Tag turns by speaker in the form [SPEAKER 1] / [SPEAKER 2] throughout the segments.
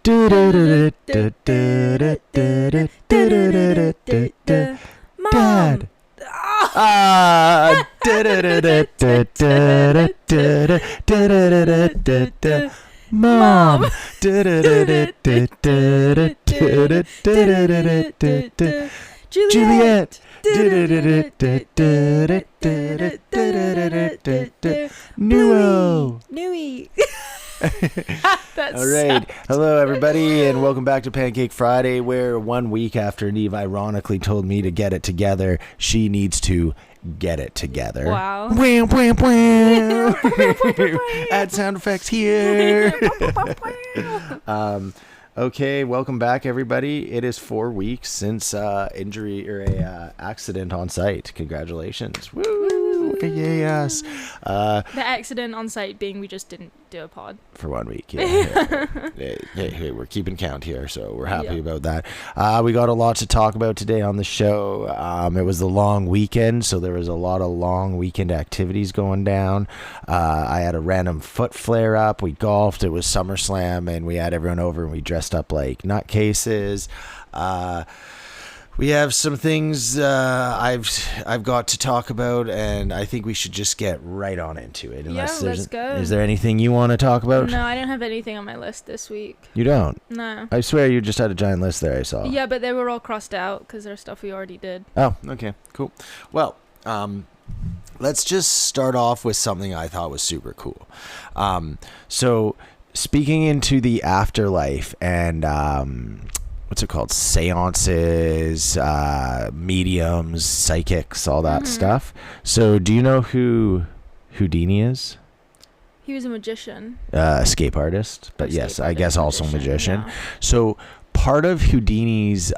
[SPEAKER 1] Mom.
[SPEAKER 2] Mom.
[SPEAKER 1] Juliet. Nui.
[SPEAKER 2] All right. Hello, everybody, and welcome back to Pancake Friday, where 1 week after Neve ironically told me to get it together, she needs to get it together.
[SPEAKER 1] Wow.
[SPEAKER 2] Wham, wham, wham. Add sound effects here. Okay, welcome back, everybody. It is 4 weeks since injury or a accident on site. Congratulations. Woo! Yes.
[SPEAKER 1] The accident on site being we just didn't do a pod.
[SPEAKER 2] For 1 week, yeah. Hey, we're keeping count here, so we're happy about that. We got a lot to talk about today on the show. It was the long weekend, so there was a lot of long weekend activities going down. I had a random foot flare up. We golfed. It was SummerSlam, and we had everyone over, and we dressed up like nutcases. We have some things I've got to talk about, and I think we should just get right on into it.
[SPEAKER 1] Let's go.
[SPEAKER 2] Is there anything you want to talk about?
[SPEAKER 1] No, I don't have anything on my list this week.
[SPEAKER 2] You don't?
[SPEAKER 1] No.
[SPEAKER 2] I swear you just had a giant list there, I saw.
[SPEAKER 1] Yeah, but they were all crossed out because there's stuff we already did.
[SPEAKER 2] Oh, okay, cool. Well, let's just start off with something I thought was super cool. So, speaking into the afterlife and what's it called? Seances, mediums, psychics, all that stuff. So, do you know who Houdini is?
[SPEAKER 1] He was a magician.
[SPEAKER 2] Escape artist, but yes, I guess also magician.
[SPEAKER 1] Yeah.
[SPEAKER 2] So, part of Houdini's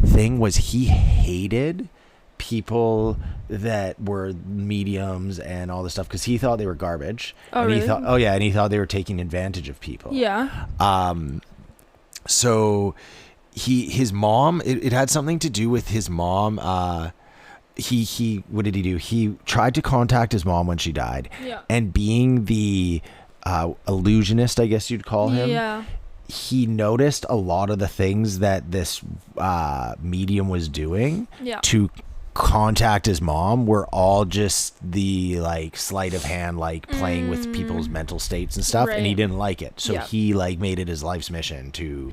[SPEAKER 2] thing was he hated people that were mediums and all this stuff because he thought they were garbage.
[SPEAKER 1] Oh,
[SPEAKER 2] and
[SPEAKER 1] really?
[SPEAKER 2] He thought they were taking advantage of people.
[SPEAKER 1] Yeah.
[SPEAKER 2] So his mom, it had something to do with his mom. He what did he do? He tried to contact his mom when she died.
[SPEAKER 1] Yeah.
[SPEAKER 2] And being the illusionist, I guess you'd call him.
[SPEAKER 1] Yeah.
[SPEAKER 2] He noticed a lot of the things that this medium was doing to contact his mom were all just the like sleight of hand, like playing with people's mental states and stuff, and he didn't like it. So he like made it his life's mission to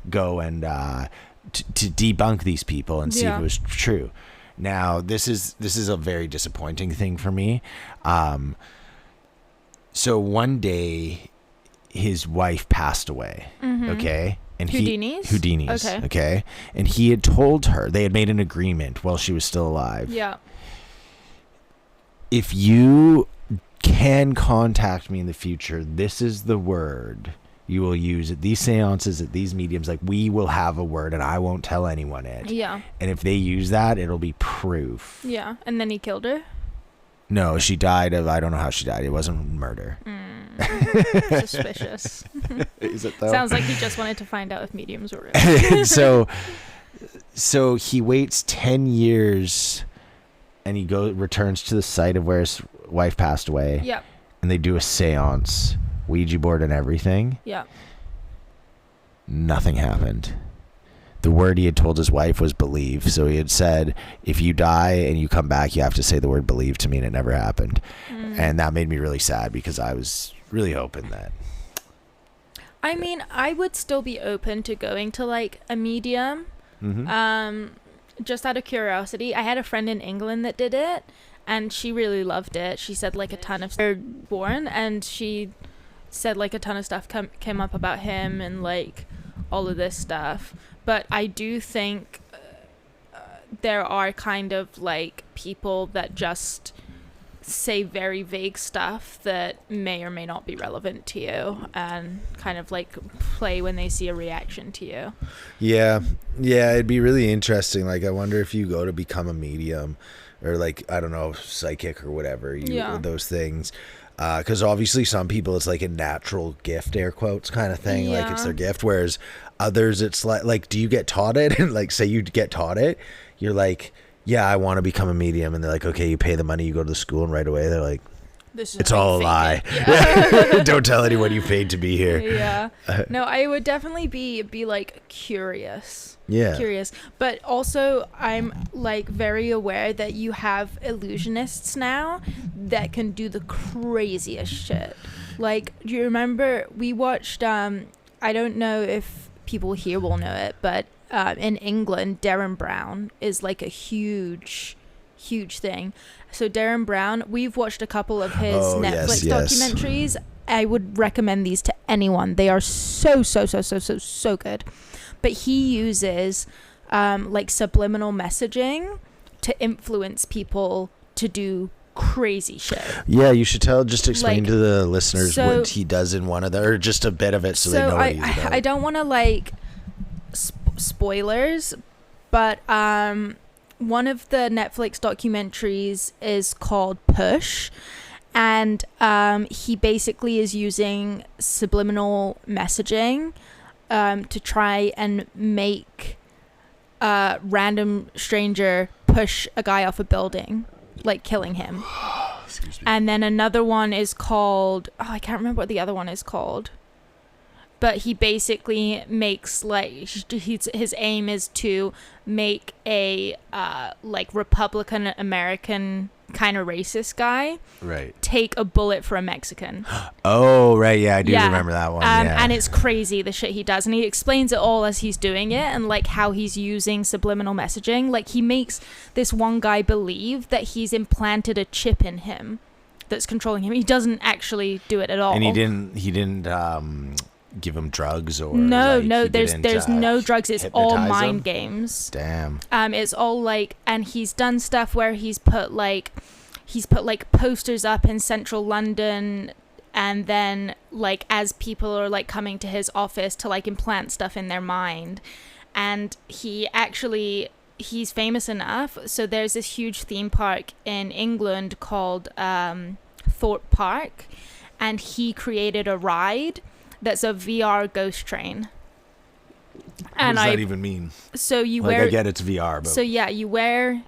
[SPEAKER 2] go and to debunk these people and see if it was true. Now this is a very disappointing thing for me. So one day his wife passed away. Okay. And Houdini's. Okay. And he had told her, they had made an agreement while she was still alive.
[SPEAKER 1] Yeah.
[SPEAKER 2] If you can contact me in the future, this is the word you will use at these seances, at these mediums. Like, we will have a word and I won't tell anyone it. Yeah. And if they use that, it'll be proof.
[SPEAKER 1] Yeah. And then he killed her?
[SPEAKER 2] No, she died of, I don't know how she died. It wasn't murder.
[SPEAKER 1] Suspicious.
[SPEAKER 2] Is it though?
[SPEAKER 1] Sounds like he just wanted to find out if mediums were real.
[SPEAKER 2] So he waits 10 years and he returns to the site of where his wife passed away.
[SPEAKER 1] Yep.
[SPEAKER 2] And they do a seance, Ouija board and everything.
[SPEAKER 1] Yeah.
[SPEAKER 2] Nothing happened. The word he had told his wife was believe. So he had said, if you die and you come back, you have to say the word believe to me, and it never happened. And that made me really sad because I was really hoping that.
[SPEAKER 1] I mean, I would still be open to going to like a medium. Just out of curiosity. I had a friend in England that did it and she really loved it. She said like a ton of born, and she said like a ton of stuff came up about him and like all of this stuff. But I do think there are kind of like people that just say very vague stuff that may or may not be relevant to you and kind of like play when they see a reaction to you.
[SPEAKER 2] Yeah, it'd be really interesting. Like, I wonder if you go to become a medium or like, I don't know, psychic or whatever, those things. Because obviously some people it's like a natural gift, air quotes, kind of thing. Like, it's their gift, whereas others it's like do you get taught it? And like, say you get taught it, you're like, yeah, I want to become a medium, and they're like, okay, you pay the money, you go to the school, and right away they're like,
[SPEAKER 1] this is
[SPEAKER 2] It's all a lie.
[SPEAKER 1] Yeah.
[SPEAKER 2] Don't tell anyone you paid to be here.
[SPEAKER 1] Yeah. No, I would definitely be like curious.
[SPEAKER 2] Yeah.
[SPEAKER 1] Curious. But also I'm like very aware that you have illusionists now that can do the craziest shit. Like, do you remember we watched I don't know if people here will know it, but in England, Darren Brown is like a huge thing. So Darren Brown, we've watched a couple of his Netflix documentaries. I would recommend these to anyone. They are so good. But he uses like subliminal messaging to influence people to do crazy shit.
[SPEAKER 2] Yeah, you should explain
[SPEAKER 1] like,
[SPEAKER 2] to the listeners what he does in one of the, or just a bit of it so they know what he's about.
[SPEAKER 1] I don't want to like spoilers, but one of the Netflix documentaries is called Push, and he basically is using subliminal messaging to try and make a random stranger push a guy off a building, like killing him. And then another one is called, I can't remember what the other one is called, but he basically makes like his aim is to make a like Republican American kind of racist guy take a bullet for a Mexican.
[SPEAKER 2] Oh right, yeah, I do remember that one.
[SPEAKER 1] And it's crazy the shit he does, and he explains it all as he's doing it, and like how he's using subliminal messaging. Like he makes this one guy believe that he's implanted a chip in him that's controlling him. He doesn't actually do it at all.
[SPEAKER 2] And he didn't give him drugs or
[SPEAKER 1] there's no drugs. It's all mind games.
[SPEAKER 2] Damn.
[SPEAKER 1] It's all like, and he's done stuff where he's put like posters up in central London, and then like as people are like coming to his office to like implant stuff in their mind, and he's famous enough, so there's this huge theme park in England called Thorpe Park, and he created a ride that's a VR ghost train.
[SPEAKER 2] And what does that even mean?
[SPEAKER 1] So you
[SPEAKER 2] wear, I get it's VR, but...
[SPEAKER 1] So yeah, you wear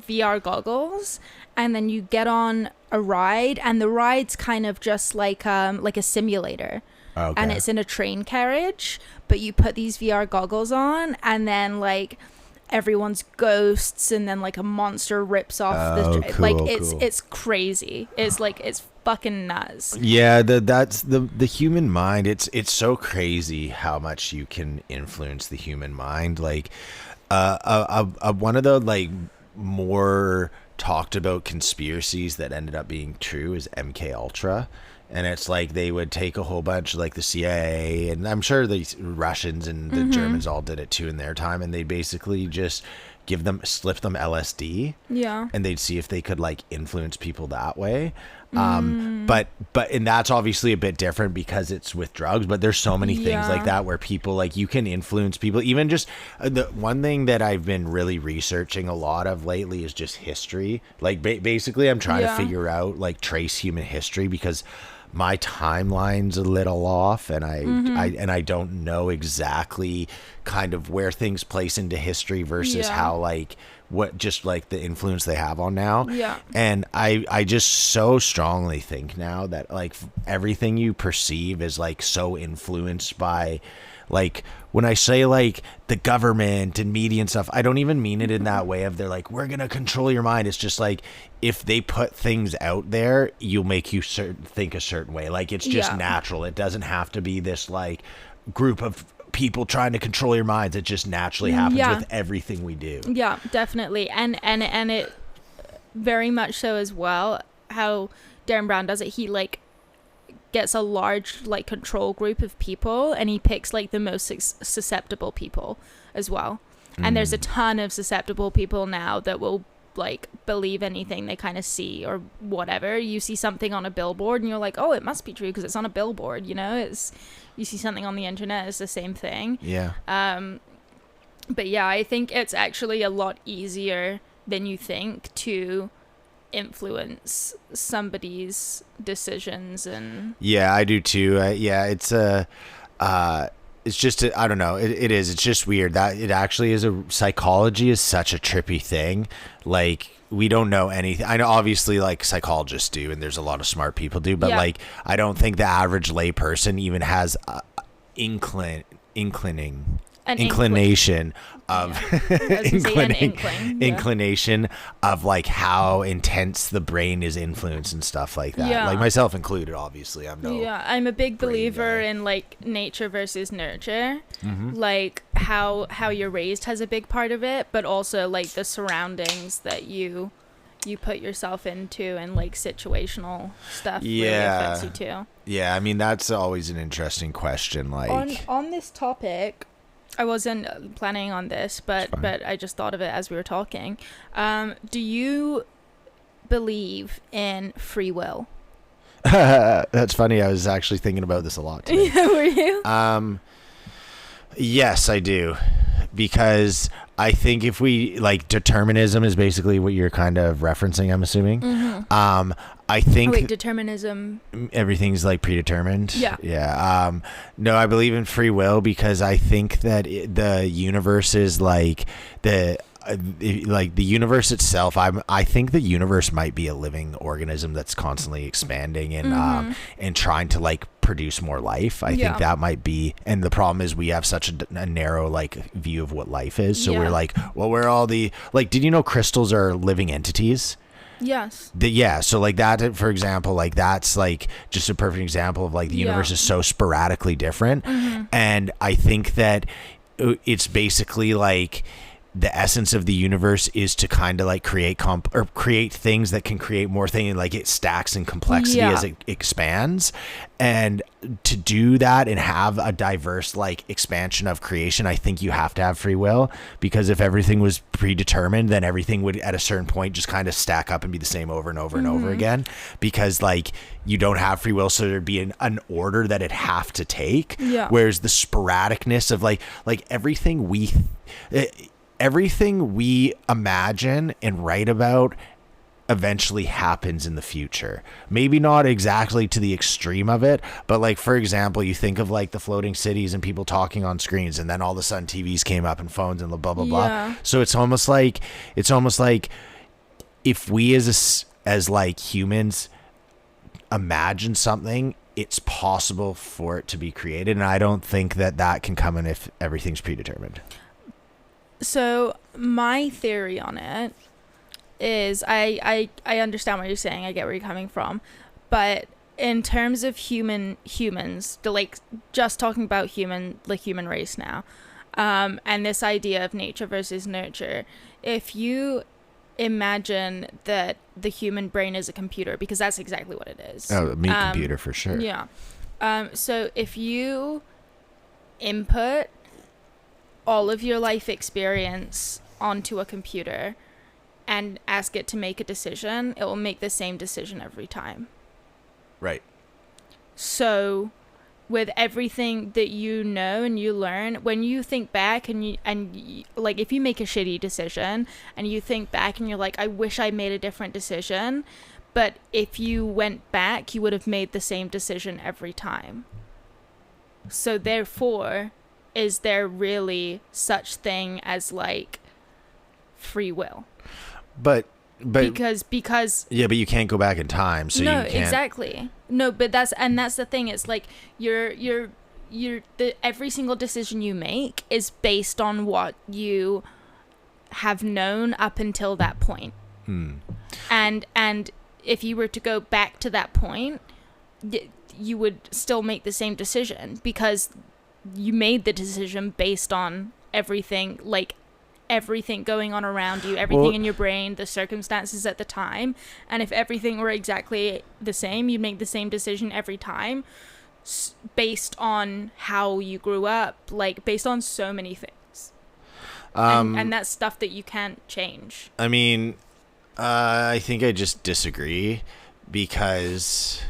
[SPEAKER 1] VR goggles, and then you get on a ride, and the ride's kind of just like a simulator. Okay. And it's in a train carriage, but you put these VR goggles on, and then like everyone's ghosts, and then like a monster rips off it's crazy. It's fucking nuts.
[SPEAKER 2] Yeah, that's the human mind. It's so crazy how much you can influence the human mind. Like one of the like more talked about conspiracies that ended up being true is MK Ultra. And it's like they would take a whole bunch, like the CIA, and I'm sure the Russians and the Germans all did it too in their time, and they basically just slip them LSD, and they'd see if they could like influence people that way. But and that's obviously a bit different because it's with drugs, but there's so many things like that where people like you can influence people. Even just the one thing that I've been really researching a lot of lately is just history. Like basically I'm trying to figure out like trace human history because my timeline's a little off, and I don't know exactly kind of where things place into history versus how like what just like the influence they have on now. Yeah. And I just so strongly think now that like everything you perceive is like so influenced by like when I say like the government and media and stuff, I don't even mean it in that way of they're like, we're going to control your mind. It's just like if they put things out there, you'll make you think a certain way. Like it's just natural. It doesn't have to be this like group of people trying to control your minds. It just naturally happens with everything we do. Yeah,
[SPEAKER 1] definitely. And it very much so as well how Darren Brown does it. He like gets a large like control group of people, and he picks like the most susceptible people as well. And there's a ton of susceptible people now that will like believe anything they kind of see or whatever. You see something on a billboard and you're like, oh, it must be true because it's on a billboard, you know. You see something on the internet, it's the same thing. But yeah, I think it's actually a lot easier than you think to influence somebody's decisions. And
[SPEAKER 2] I do too. It's just I don't know, it's just weird that it actually is psychology is such a trippy thing. Like we don't know anything. I know obviously like psychologists do, and there's a lot of smart people do, but
[SPEAKER 1] Yeah.
[SPEAKER 2] like I don't think the average lay person even has a inclination of inclination of like how intense the brain is influenced and stuff like that.
[SPEAKER 1] Yeah.
[SPEAKER 2] Like myself included, obviously. I'm
[SPEAKER 1] a big
[SPEAKER 2] brain
[SPEAKER 1] believer
[SPEAKER 2] guy.
[SPEAKER 1] in like nature versus nurture.
[SPEAKER 2] Mm-hmm.
[SPEAKER 1] Like how you're raised has a big part of it, but also like the surroundings that you put yourself into and like situational stuff really affects you too.
[SPEAKER 2] Yeah, I mean that's always an interesting question. Like
[SPEAKER 1] on this topic, I wasn't planning on this, but I just thought of it as we were talking. Do you believe in free will?
[SPEAKER 2] That's funny. I was actually thinking about this a lot today.
[SPEAKER 1] Yeah, were you?
[SPEAKER 2] Yes, I do. Because I think if we like determinism is basically what you're kind of referencing, I'm assuming.
[SPEAKER 1] Mm-hmm.
[SPEAKER 2] I think
[SPEAKER 1] determinism.
[SPEAKER 2] Everything's like predetermined.
[SPEAKER 1] Yeah.
[SPEAKER 2] Yeah. No, I believe in free will because I think that the universe is like the universe itself. I think the universe might be a living organism that's constantly expanding and trying to like produce more life. I think that might be, and the problem is we have such a narrow like view of what life is. So we're like, well, we're all the like. Did you know crystals are living entities?
[SPEAKER 1] Yes.
[SPEAKER 2] So like that, for example, like that's like just a perfect example of like the universe is so sporadically different. And I think that it's basically like the essence of the universe is to kind of like create things that can create more things, like it stacks in complexity as it expands. And to do that and have a diverse like expansion of creation, I think you have to have free will, because if everything was predetermined, then everything would at a certain point just kind of stack up and be the same over and over and over again, because like you don't have free will, so there'd be an order that it'd have to take. Whereas the sporadicness of like everything we imagine and write about eventually happens in the future. Maybe not exactly to the extreme of it, but like, for example, you think of like the floating cities and people talking on screens, and then all of a sudden TVs came up and phones and blah, blah, blah. So it's almost like if we as like humans imagine something, it's possible for it to be created. And I don't think that can come in if everything's predetermined.
[SPEAKER 1] So my theory on it is I understand what you're saying. I get where you're coming from. But in terms of humans, like just talking about the human race now, and this idea of nature versus nurture, if you imagine that the human brain is a computer, because that's exactly what it is.
[SPEAKER 2] Oh, me computer for sure.
[SPEAKER 1] Yeah. So if you input all of your life experience onto a computer and ask it to make a decision, it will make the same decision every time.
[SPEAKER 2] Right.
[SPEAKER 1] So with everything that you know and you learn, when you think back and you like if you make a shitty decision and you think back and you're like, I wish I made a different decision, but if you went back, you would have made the same decision every time. So therefore, is there really such thing as like free will? But because
[SPEAKER 2] yeah, but you can't go back in time, so
[SPEAKER 1] no,
[SPEAKER 2] you can't.
[SPEAKER 1] Exactly. No, but that's the thing. It's like every single decision you make is based on what you have known up until that point. And if you were to go back to that point, you would still make the same decision, because you made the decision based on everything going on around you, everything in your brain, the circumstances at the time. And if everything were exactly the same, you'd make the same decision every time based on how you grew up, like based on so many things. And that's stuff that you can't change.
[SPEAKER 2] I mean, I think I just disagree, because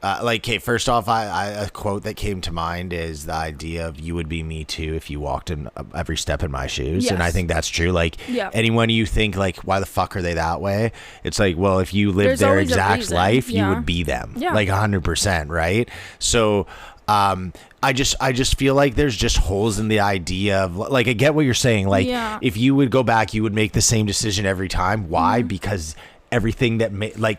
[SPEAKER 2] okay, first off, a quote that came to mind is the idea of you would be me too if you walked in every step in my shoes. Yes. And I think that's true. Like anyone you think like, why the fuck are they that way? It's like, well, if you lived their exact life, you would be them. Yeah. Like 100%. Right. So, I just feel like there's just holes in the idea of, like, I get what you're saying. Like, if you would go back, you would make the same decision every time. Why? Because everything that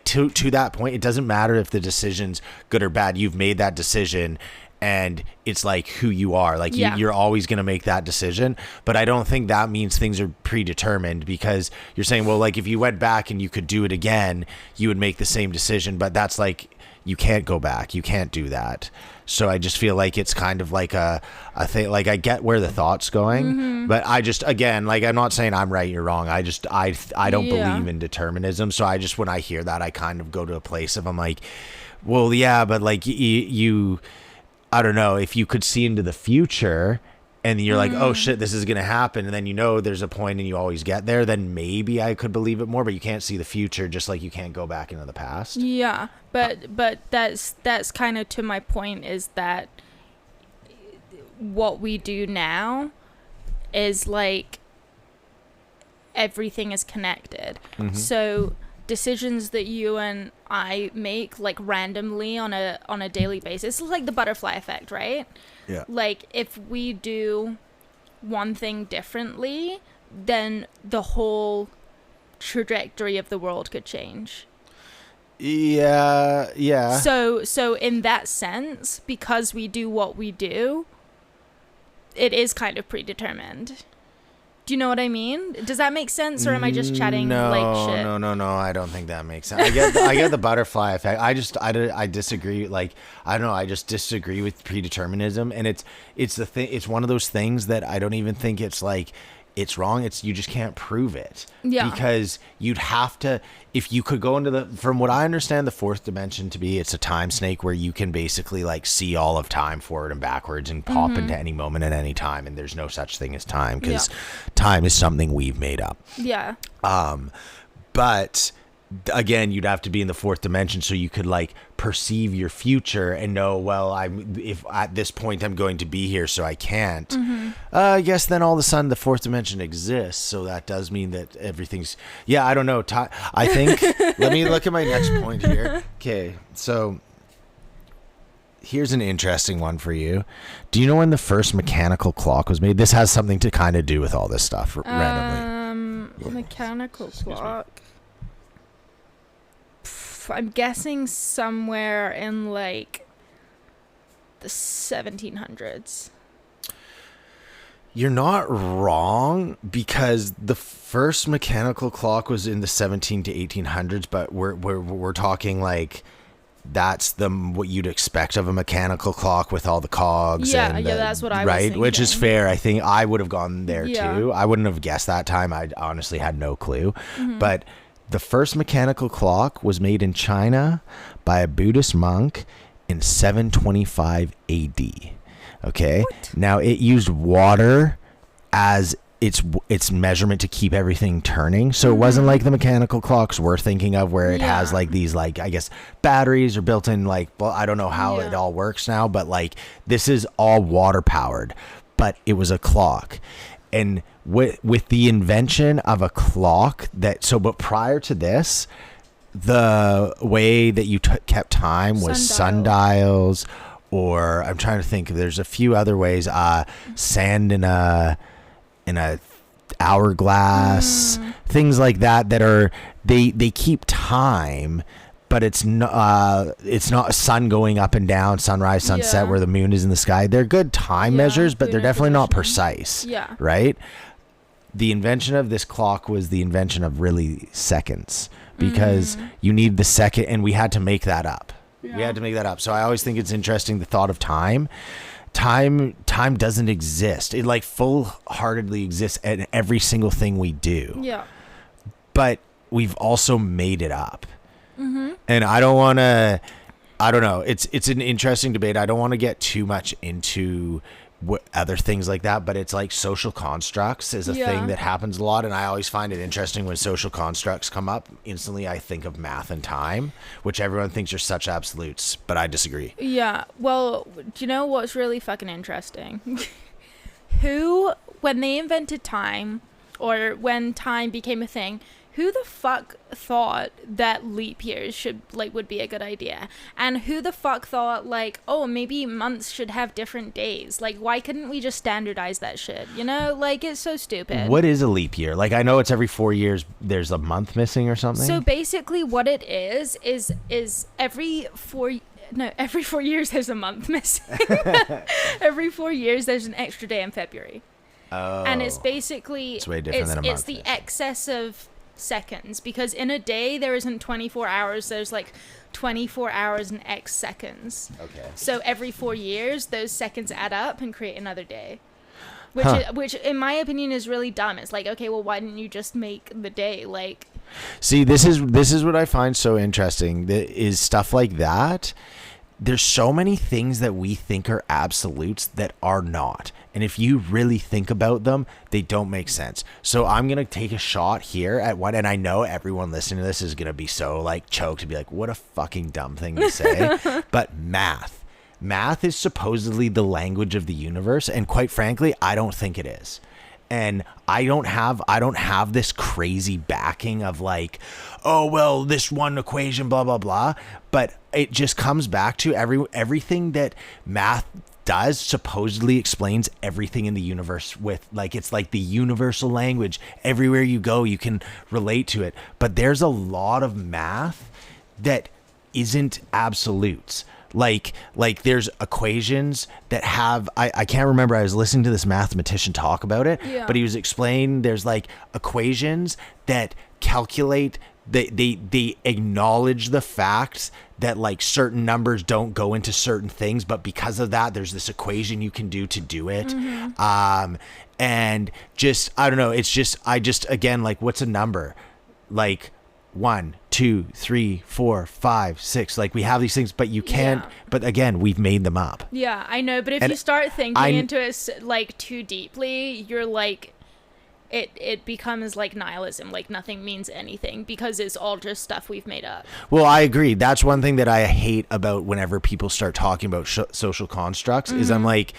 [SPEAKER 2] to that point, it doesn't matter if the decision's good or bad. You've made that decision, and it's like who you are. Like, you're always going to make that decision. But I don't think that means things are predetermined, because you're saying, well, like, if you went back and you could do it again, you would make the same decision. But that's like, you can't go back. You can't do that. So I just feel like it's kind of like a thing. Like, I get where the thought's going, but I just, again, like, I'm not saying I'm right, you're wrong. I don't believe in determinism. So I just, when I hear that, I kind of go to a place of, I'm like, well, yeah, but like you I don't know, if you could see into the future and you're like, oh shit, this is going to happen, and then, there's a point and you always get there, then maybe I could believe it more. But you can't see the future, just like you can't go back into the past.
[SPEAKER 1] Yeah, but that's kind of to my point, is that what we do now is like everything is connected. So decisions that you and I make, like, randomly on a daily basis, it's like the butterfly effect, right?
[SPEAKER 2] Yeah.
[SPEAKER 1] Like, if we do one thing differently, then the whole trajectory of the world could change.
[SPEAKER 2] Yeah.
[SPEAKER 1] So in that sense, because we do what we do, it is kind of predetermined. Do you know what I mean? Does that make sense, or am I just chatting like shit?
[SPEAKER 2] No. I don't think that makes sense. I get the butterfly effect. I disagree. Like, I don't know. I just disagree with predeterminism, and it's the thing. It's one of those things that I don't even think it's like it's wrong. It's, you just can't prove it.
[SPEAKER 1] Yeah.
[SPEAKER 2] Because you'd have to, if you could go into from what I understand the fourth dimension to be, it's a time snake where you can basically like see all of time forward and backwards and pop into any moment at any time. And there's no such thing as time, because time is something we've made up.
[SPEAKER 1] Yeah.
[SPEAKER 2] But again, you'd have to be in the fourth dimension so you could like perceive your future and know, well, if at this point I'm going to be here, so I can't. I guess then all of a sudden the fourth dimension exists, so that does mean that everything's, I don't know. I think let me look at my next point here. Okay, so here's an interesting one for you. Do you know when the first mechanical clock was made? This has something to kind of do with all this stuff randomly.
[SPEAKER 1] Mechanical clock. I'm guessing somewhere in like the 1700s.
[SPEAKER 2] You're not wrong, because the first mechanical clock was in the 17 to 1800s, but we're talking like that's what you'd expect of a mechanical clock with all the cogs.
[SPEAKER 1] Yeah, that's what I was thinking.
[SPEAKER 2] Which is fair. I think I would have gone there too. I wouldn't have guessed that time. I honestly had no clue. But the first mechanical clock was made in China by a Buddhist monk in 725 AD. Okay. What? Now, it used water as its measurement to keep everything turning. So it wasn't like the mechanical clocks we're thinking of, where it has like these, like, I guess batteries are built in, like, well, I don't know how it all works now, but like this is all water powered, but it was a clock. And with the invention of a clock but prior to this, the way that you kept time was sundials, or I'm trying to think, there's a few other ways, sand in a hourglass, things like that are, they keep time, but it's not sun going up and down, sunrise, sunset, where the moon is in the sky. They're good time measures, but they're definitely not precise. Yeah. Right? The invention of this clock was the invention of really seconds, because you need the second, and we had to make that up. We had to make that up. So I always think it's interesting, the thought of time. Time doesn't exist. It like full-heartedly exists in every single thing we do. Yeah. But we've also made it up. And I don't know. It's an interesting debate. I don't want to get too much into other things like that, but it's like social constructs is a thing that happens a lot, and I always find it interesting when social constructs come up. Instantly I think of math and time, which everyone thinks are such absolutes, but I disagree. Yeah, well, do you know what's really fucking interesting? When they invented time, or when time became a thing,
[SPEAKER 1] who the fuck thought that leap years would be a good idea? And who the fuck thought, like, oh, maybe months should have different days? Like, why couldn't we just standardize that shit? You know, like, it's so stupid.
[SPEAKER 2] What is a leap year? Like, I know it's every 4 years there's a month missing or something.
[SPEAKER 1] So basically what it is every 4 years there's a month missing. Every 4 years there's an extra day in February.
[SPEAKER 2] Oh.
[SPEAKER 1] And it's basically,
[SPEAKER 2] it's way different than a month.
[SPEAKER 1] It's the excess of seconds, because in a day there isn't 24 hours, there's like 24 hours and X seconds.
[SPEAKER 2] Okay.
[SPEAKER 1] So every 4 years those seconds add up and create another day, which in my opinion is really dumb. It's like, okay, well, why didn't you just make the day like...
[SPEAKER 2] See, this is what I find so interesting, is stuff like that. There's so many things that we think are absolutes that are not. And if you really think about them, they don't make sense. So I'm going to take a shot here at one. And I know everyone listening to this is going to be so like choked to be like, what a fucking dumb thing to say. But math is supposedly the language of the universe. And quite frankly, I don't think it is. And I don't have this crazy backing of like, oh, well, this one equation, blah, blah, blah. But it just comes back to everything that math does supposedly explains everything in the universe with, like, it's like the universal language. Everywhere you go, you can relate to it. But there's a lot of math that isn't absolutes. Like there's equations that have, I can't remember, I was listening to this mathematician talk about it, but he was explaining there's like equations that calculate, they acknowledge the facts that like certain numbers don't go into certain things, but because of that, there's this equation you can do to do it. Mm-hmm. And just, I don't know, it's just, again, like, what's a number? Like 1, 2, 3, 4, 5, 6. Like, we have these things, but you can't. Yeah. But again, we've made them up.
[SPEAKER 1] Yeah, I know. But if you start thinking into it like too deeply, you're like, it becomes like nihilism. Like nothing means anything because it's all just stuff we've made up. Well,
[SPEAKER 2] I agree. That's one thing that I hate about whenever people start talking about social constructs. Mm-hmm. Is I'm like,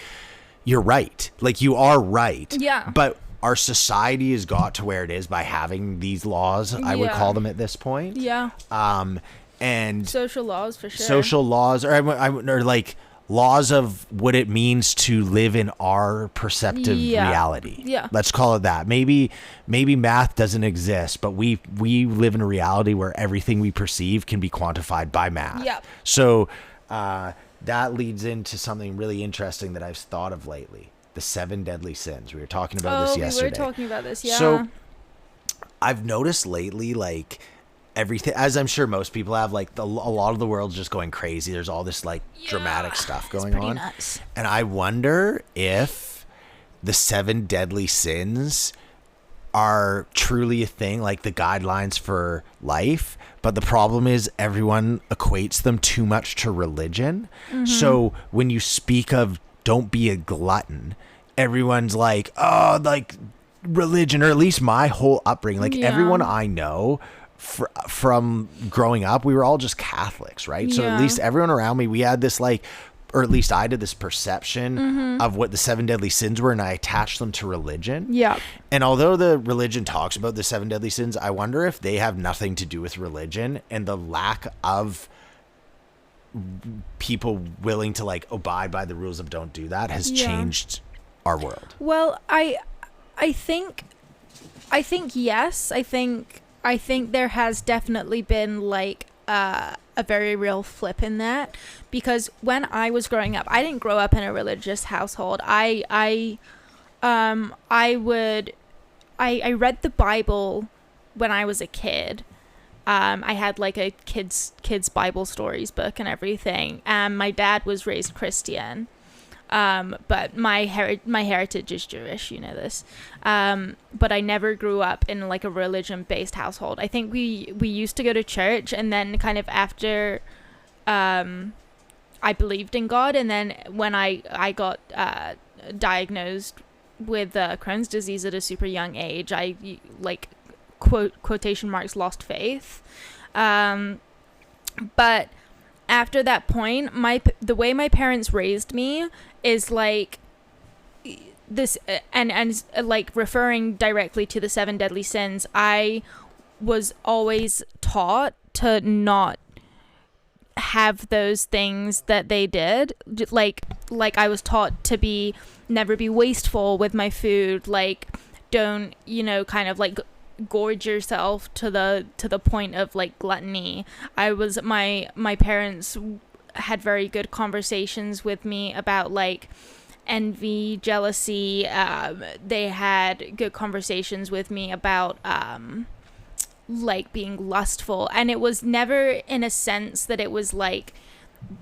[SPEAKER 2] you're right. Like, you are right.
[SPEAKER 1] Yeah.
[SPEAKER 2] But our society has got to where it is by having these laws, I would call them at this point.
[SPEAKER 1] Yeah.
[SPEAKER 2] And
[SPEAKER 1] social laws, for sure.
[SPEAKER 2] Social laws, or like laws of what it means to live in our perceptive reality.
[SPEAKER 1] Yeah.
[SPEAKER 2] Let's call it that. Maybe math doesn't exist, but we live in a reality where everything we perceive can be quantified by math.
[SPEAKER 1] Yeah.
[SPEAKER 2] So that leads into something really interesting that I've thought of lately. The 7 deadly sins. We were talking about this yesterday.
[SPEAKER 1] We were talking about this, yeah.
[SPEAKER 2] So I've noticed lately, like, everything, as I'm sure most people have, like, a lot of the world's just going crazy. There's all this, like, dramatic stuff going on.
[SPEAKER 1] Nuts.
[SPEAKER 2] And I wonder if the 7 deadly sins are truly a thing, like the guidelines for life. But the problem is everyone equates them too much to religion. Mm-hmm. So when you speak of don't be a glutton, everyone's like, oh, like religion, or at least my whole upbringing, like everyone I know from growing up, we were all just Catholics, right? So at least everyone around me, we had this like, or at least I did this perception of what the 7 deadly sins were, and I attached them to religion.
[SPEAKER 1] Yeah.
[SPEAKER 2] And although the religion talks about the 7 deadly sins, I wonder if they have nothing to do with religion and the lack of people willing to like abide by the rules of don't do that has changed our world.
[SPEAKER 1] Well, I think yes. I think there has definitely been like a very real flip in that, because when I was growing up, I didn't grow up in a religious household. I read the Bible when I was a kid. I had like a kids Bible stories book and everything. My dad was raised Christian, but my heritage is Jewish. You know this. But I never grew up in like a religion based household. I think we used to go to church, and then kind of after, I believed in God, and then when I got diagnosed with Crohn's disease at a super young age, I like quotation marks lost faith. But after that point, the way my parents raised me is like this, and like referring directly to the 7 deadly sins. I was always taught to not have those things that they did. Like I was taught to never be wasteful with my food. Like, don't, kind of like gorge yourself to the point of like gluttony. My parents had very good conversations with me about like envy, jealousy. They had good conversations with me about like being lustful, and it was never in a sense that it was like,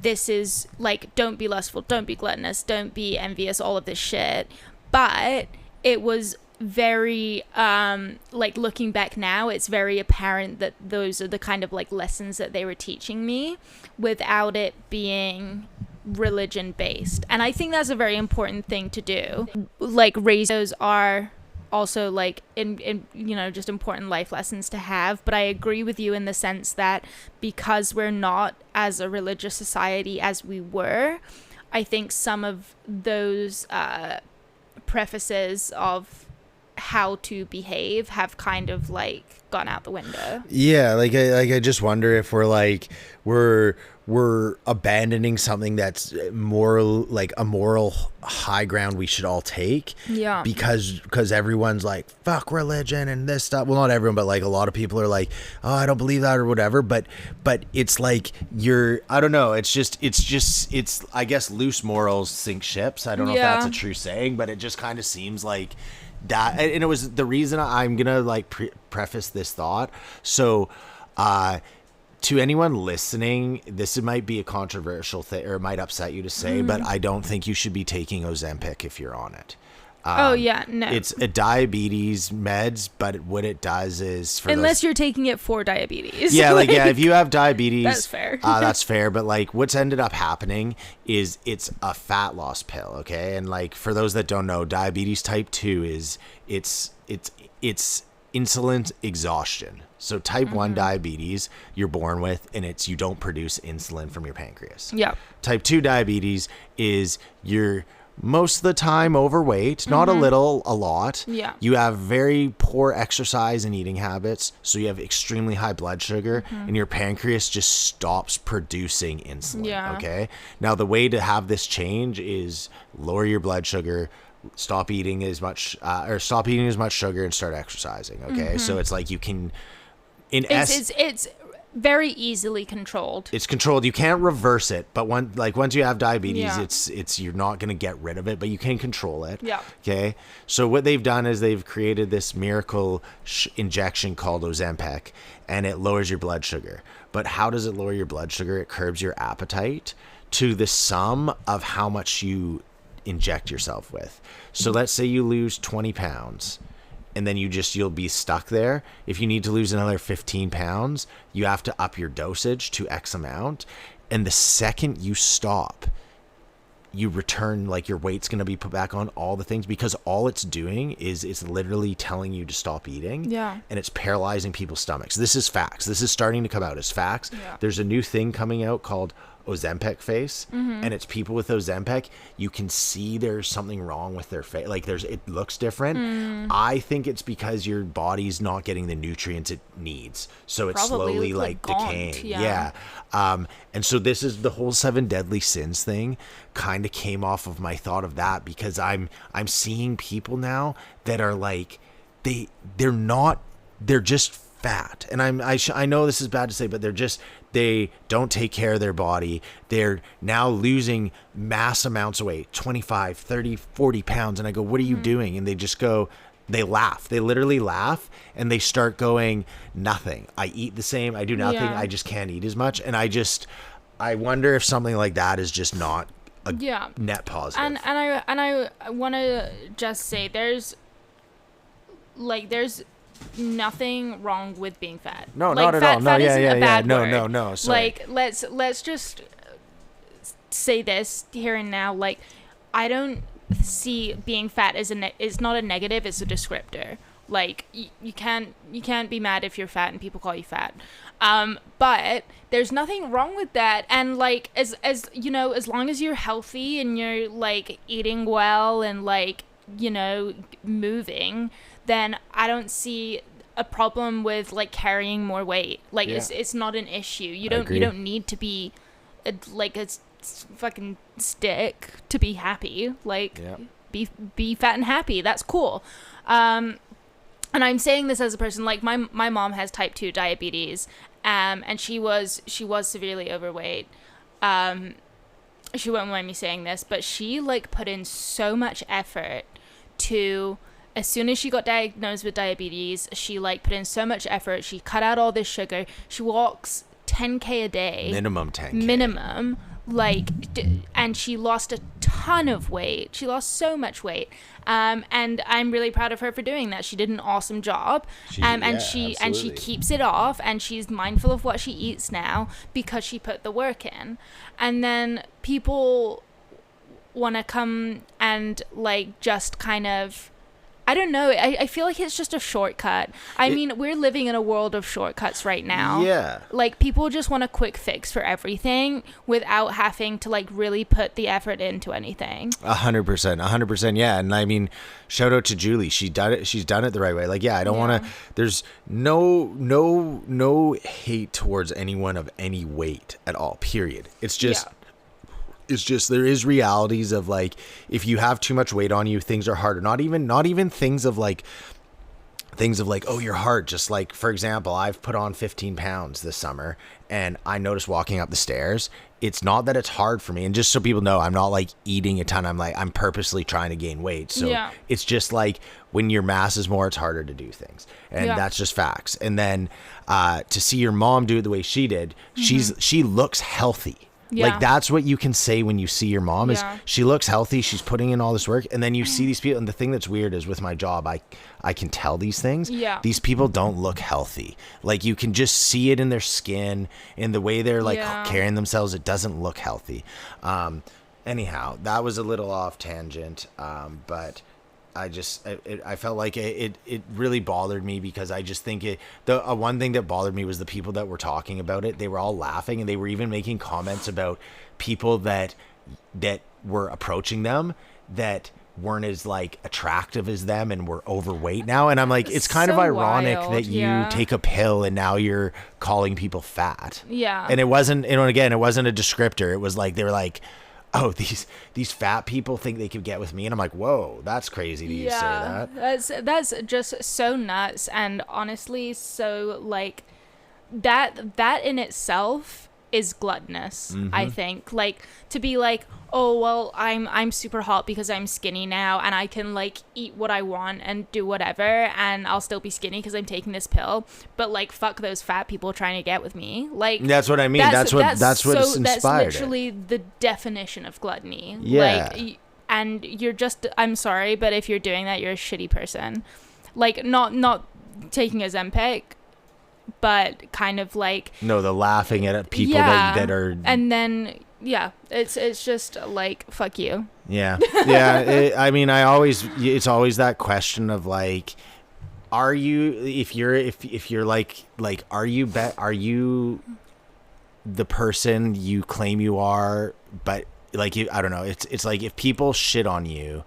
[SPEAKER 1] this is like, don't be lustful, don't be gluttonous, don't be envious, all of this shit. But it was very like, looking back now, it's very apparent that those are the kind of like lessons that they were teaching me without it being religion based. And I think that's a very important thing to do. Like, raise those are also like in just important life lessons to have. But I agree with you in the sense that because we're not as a religious society as we were, I think some of those prefaces of how to behave have kind of like gone out the window.
[SPEAKER 2] Yeah, I just wonder if we're abandoning something that's more like a moral high ground we should all take.
[SPEAKER 1] Yeah.
[SPEAKER 2] Because everyone's like, fuck religion and this stuff. Well, not everyone, but like a lot of people are like, oh, I don't believe that or whatever. But it's like I don't know. It's I guess loose morals sink ships. I don't know if that's a true saying, but it just kind of seems like that. And it was the reason I'm gonna like preface this thought. So to anyone listening, this might be a controversial thing, or it might upset you to say, but I don't think you should be taking Ozempic if you're on it.
[SPEAKER 1] No.
[SPEAKER 2] It's a diabetes meds, but what it does is
[SPEAKER 1] unless you're taking it for diabetes.
[SPEAKER 2] Yeah, if you have diabetes,
[SPEAKER 1] that's fair.
[SPEAKER 2] That's fair. But like, what's ended up happening is it's a fat loss pill. Okay, and like for those that don't know, diabetes type 2 is it's insulin exhaustion. So type 1 diabetes you're born with, and it's you don't produce insulin from your pancreas.
[SPEAKER 1] Yeah.
[SPEAKER 2] Type 2 diabetes is you're most of the time overweight, not a little, a lot.
[SPEAKER 1] Yeah.
[SPEAKER 2] You have very poor exercise and eating habits, so you have extremely high blood sugar, and your pancreas just stops producing insulin.
[SPEAKER 1] Yeah.
[SPEAKER 2] Okay. Now the way to have this change is lower your blood sugar, stop eating as much sugar, and start exercising. Okay. So it's like you can,
[SPEAKER 1] it's very easily controlled.
[SPEAKER 2] It's controlled. You can't reverse it, but once you have diabetes, it's you're not going to get rid of it, but you can control it.
[SPEAKER 1] Yeah.
[SPEAKER 2] Okay. So what they've done is they've created this miracle injection called Ozempic, and it lowers your blood sugar. But how does it lower your blood sugar? It curbs your appetite to the sum of how much you inject yourself with. So let's say you lose 20 pounds. And then you'll be stuck there. If you need to lose another 15 pounds, you have to up your dosage to X amount. And the second you stop, you return, like your weight's going to be put back on, all the things, because all it's doing is it's literally telling you to stop eating.
[SPEAKER 1] Yeah.
[SPEAKER 2] And it's paralyzing people's stomachs. This is facts. This is starting to come out as facts.
[SPEAKER 1] Yeah.
[SPEAKER 2] There's a new thing coming out called Ozempic face, and it's people with Ozempic, you can see there's something wrong with their face. Like it looks different. I think it's because your body's not getting the nutrients it needs, so it's slowly like decaying. Yeah. And so this is the whole 7 deadly sins thing kind of came off of my thought of that, because I'm seeing people now that are like they're just fat, and I know this is bad to say, but they don't take care of their body. They're now losing mass amounts of weight, 25, 30, 40 pounds. And I go, what are you doing? And they just go, they laugh. They literally laugh, and they start going, nothing. I eat the same. I do nothing.
[SPEAKER 1] Yeah.
[SPEAKER 2] I just can't eat as much. And I wonder if something like that is just not a net positive.
[SPEAKER 1] And I want to just say there's nothing wrong with being fat.
[SPEAKER 2] No,
[SPEAKER 1] like,
[SPEAKER 2] not at all. No,
[SPEAKER 1] fat isn't a bad
[SPEAKER 2] No,
[SPEAKER 1] word.
[SPEAKER 2] no. Sorry.
[SPEAKER 1] Like, let's just say this here and now. Like, I don't see being fat as is not a negative. It's a descriptor. Like, you can't be mad if you're fat and people call you fat. But there's nothing wrong with that. And like, as you know, as long as you're healthy and you're like eating well and like, you know, moving, then I don't see a problem with like carrying more weight. Like it's not an issue. You don't need to be like a fucking stick to be happy. Like be fat and happy. That's cool. And I'm saying this as a person, like my mom has type 2 diabetes, and she was severely overweight. She won't mind me saying this, but she like put in so much effort to, as soon as she got diagnosed with diabetes, she like put in so much effort. She cut out all this sugar. She walks 10K a day.
[SPEAKER 2] Minimum 10K.
[SPEAKER 1] Minimum. Like, and she lost a ton of weight. She lost so much weight. And I'm really proud of her for doing that. She did an awesome job. And she keeps it off, and she's mindful of what she eats now because she put the work in. And then people want to come and like just kind of, I don't know. I feel like it's just a shortcut. I mean, we're living in a world of shortcuts right now.
[SPEAKER 2] Yeah.
[SPEAKER 1] Like, people just want a quick fix for everything without having to, like, really put the effort into anything.
[SPEAKER 2] 100%. Yeah. And I mean, shout out to Julie. She's done it the right way. Like, yeah, I don't want to, there's no hate towards anyone of any weight at all, period. It's just, It's just, there is realities of like, if you have too much weight on you, things are harder. Not even things of like, oh, your heart. Just like, for example, I've put on 15 pounds this summer, and I noticed walking up the stairs, it's not that it's hard for me. And just so people know, I'm not like eating a ton. I'm purposely trying to gain weight. So it's just like, when your mass is more, it's harder to do things. And that's just facts. And then to see your mom do it the way she did, she looks healthy. Yeah. Like, that's what you can say when you see your mom is she looks healthy. She's putting in all this work. And then you see these people. And the thing that's weird is with my job, I can tell these things. Yeah. These people don't look healthy. Like, you can just see it in their skin, in the way they're like carrying themselves. It doesn't look healthy. Anyhow, that was a little off tangent. But I felt like it really bothered me, because I just think the one thing that bothered me was the people that were talking about it. They were all laughing, and they were even making comments about people that were approaching them that weren't as like attractive as them and were overweight now. And I'm like, it's kind of ironic that you take a pill and now you're calling people fat. Yeah. And it wasn't, again, it wasn't a descriptor. It was like, they were like, oh, these fat people think they could get with me. And I'm like, whoa, that's crazy to say that.
[SPEAKER 1] That's just so nuts. And honestly, so like that in itself is gluttonous. I think, like, to be like, oh, well, I'm super hot because I'm skinny now, and I can like eat what I want and do whatever, and I'll still be skinny because I'm taking this pill. But like, fuck those fat people trying to get with me. Like,
[SPEAKER 2] that's what I mean. That's what it's inspired.
[SPEAKER 1] That's literally the definition of gluttony. Yeah. Like, and you're just, I'm sorry, but if you're doing that, you're a shitty person. Like, not taking a Ozempic, but kind of like,
[SPEAKER 2] no, the laughing at people that are,
[SPEAKER 1] and then it's just like, fuck you.
[SPEAKER 2] I mean, it's always that question of like, are you, if you're like are you the person you claim you are? But like, I don't know, it's like, if people shit on you,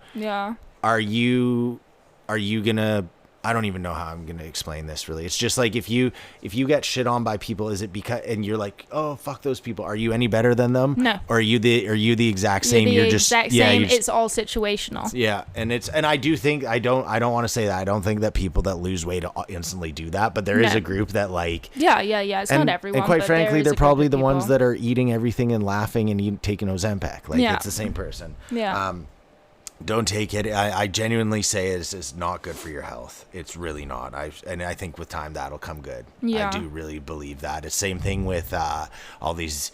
[SPEAKER 2] are you gonna, I don't even know how I'm going to explain this really. It's just like, if you get shit on by people, is it because, and you're like, oh, fuck those people, are you any better than them? No. Or are you the exact same?
[SPEAKER 1] You're the exact same. It's all situational.
[SPEAKER 2] Yeah. And I do think, I don't want to say that. I don't think that people that lose weight instantly do that, but there is a group that like,
[SPEAKER 1] it's not everyone.
[SPEAKER 2] And quite frankly, they're probably the ones that are eating everything and laughing and taking Ozempic. Like, it's the same person. Yeah. Don't take it. I genuinely say it's not good for your health. It's really not. I think with time that'll come good. Yeah. I do really believe that. It's same thing with all these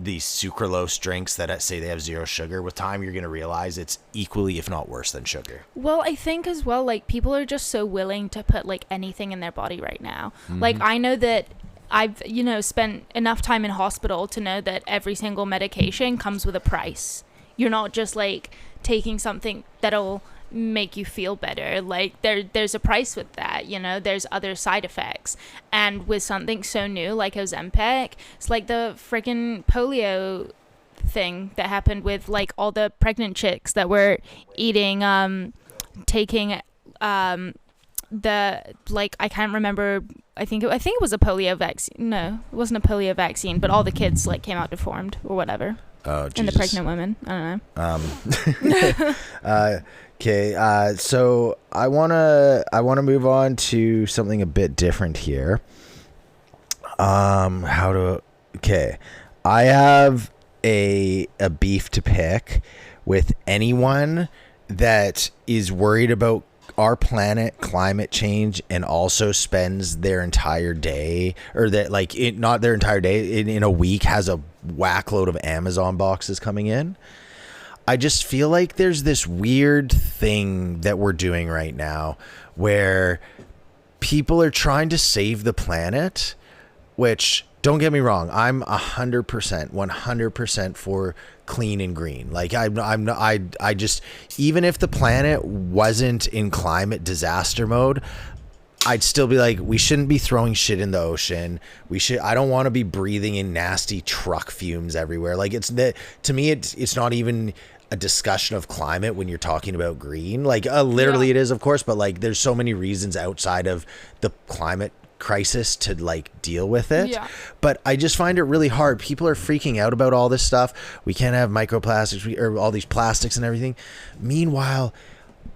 [SPEAKER 2] sucralose drinks that say they have zero sugar. With time, you're going to realize it's equally, if not worse, than sugar.
[SPEAKER 1] Well, I think as well, like, people are just so willing to put like anything in their body right now. Like, I know that I've, spent enough time in hospital to know that every single medication comes with a price. You're not just like taking something that'll make you feel better. Like, there's a price with that, there's other side effects. And with something so new like Ozempic, it's like the freaking polio thing that happened with like all the pregnant chicks that were eating taking I can't remember. I think it was a polio vaccine. No, it wasn't a polio vaccine, but all the kids like came out deformed or whatever.
[SPEAKER 2] Oh, Jesus.
[SPEAKER 1] And the pregnant women. I don't know.
[SPEAKER 2] Okay. So I wanna move on to something a bit different here. Okay. I have a beef to pick with anyone that is worried about our planet, climate change, and also spends their entire day, or that like it, not their entire day, in a week has a whack load of Amazon boxes coming in. I just feel like there's this weird thing that we're doing right now where people are trying to save the planet, which, don't get me wrong, I'm 100% for clean and green. Like I just, even if the planet wasn't in climate disaster mode, I'd still be like, we shouldn't be throwing shit in the ocean. I don't want to be breathing in nasty truck fumes everywhere. Like to me, it's not even a discussion of climate when you're talking about green. Like literally it is, of course, but like there's so many reasons outside of the climate crisis to like deal with it. But I just find it really hard. People are freaking out about all this stuff. We can't have microplastics or all these plastics and everything. Meanwhile,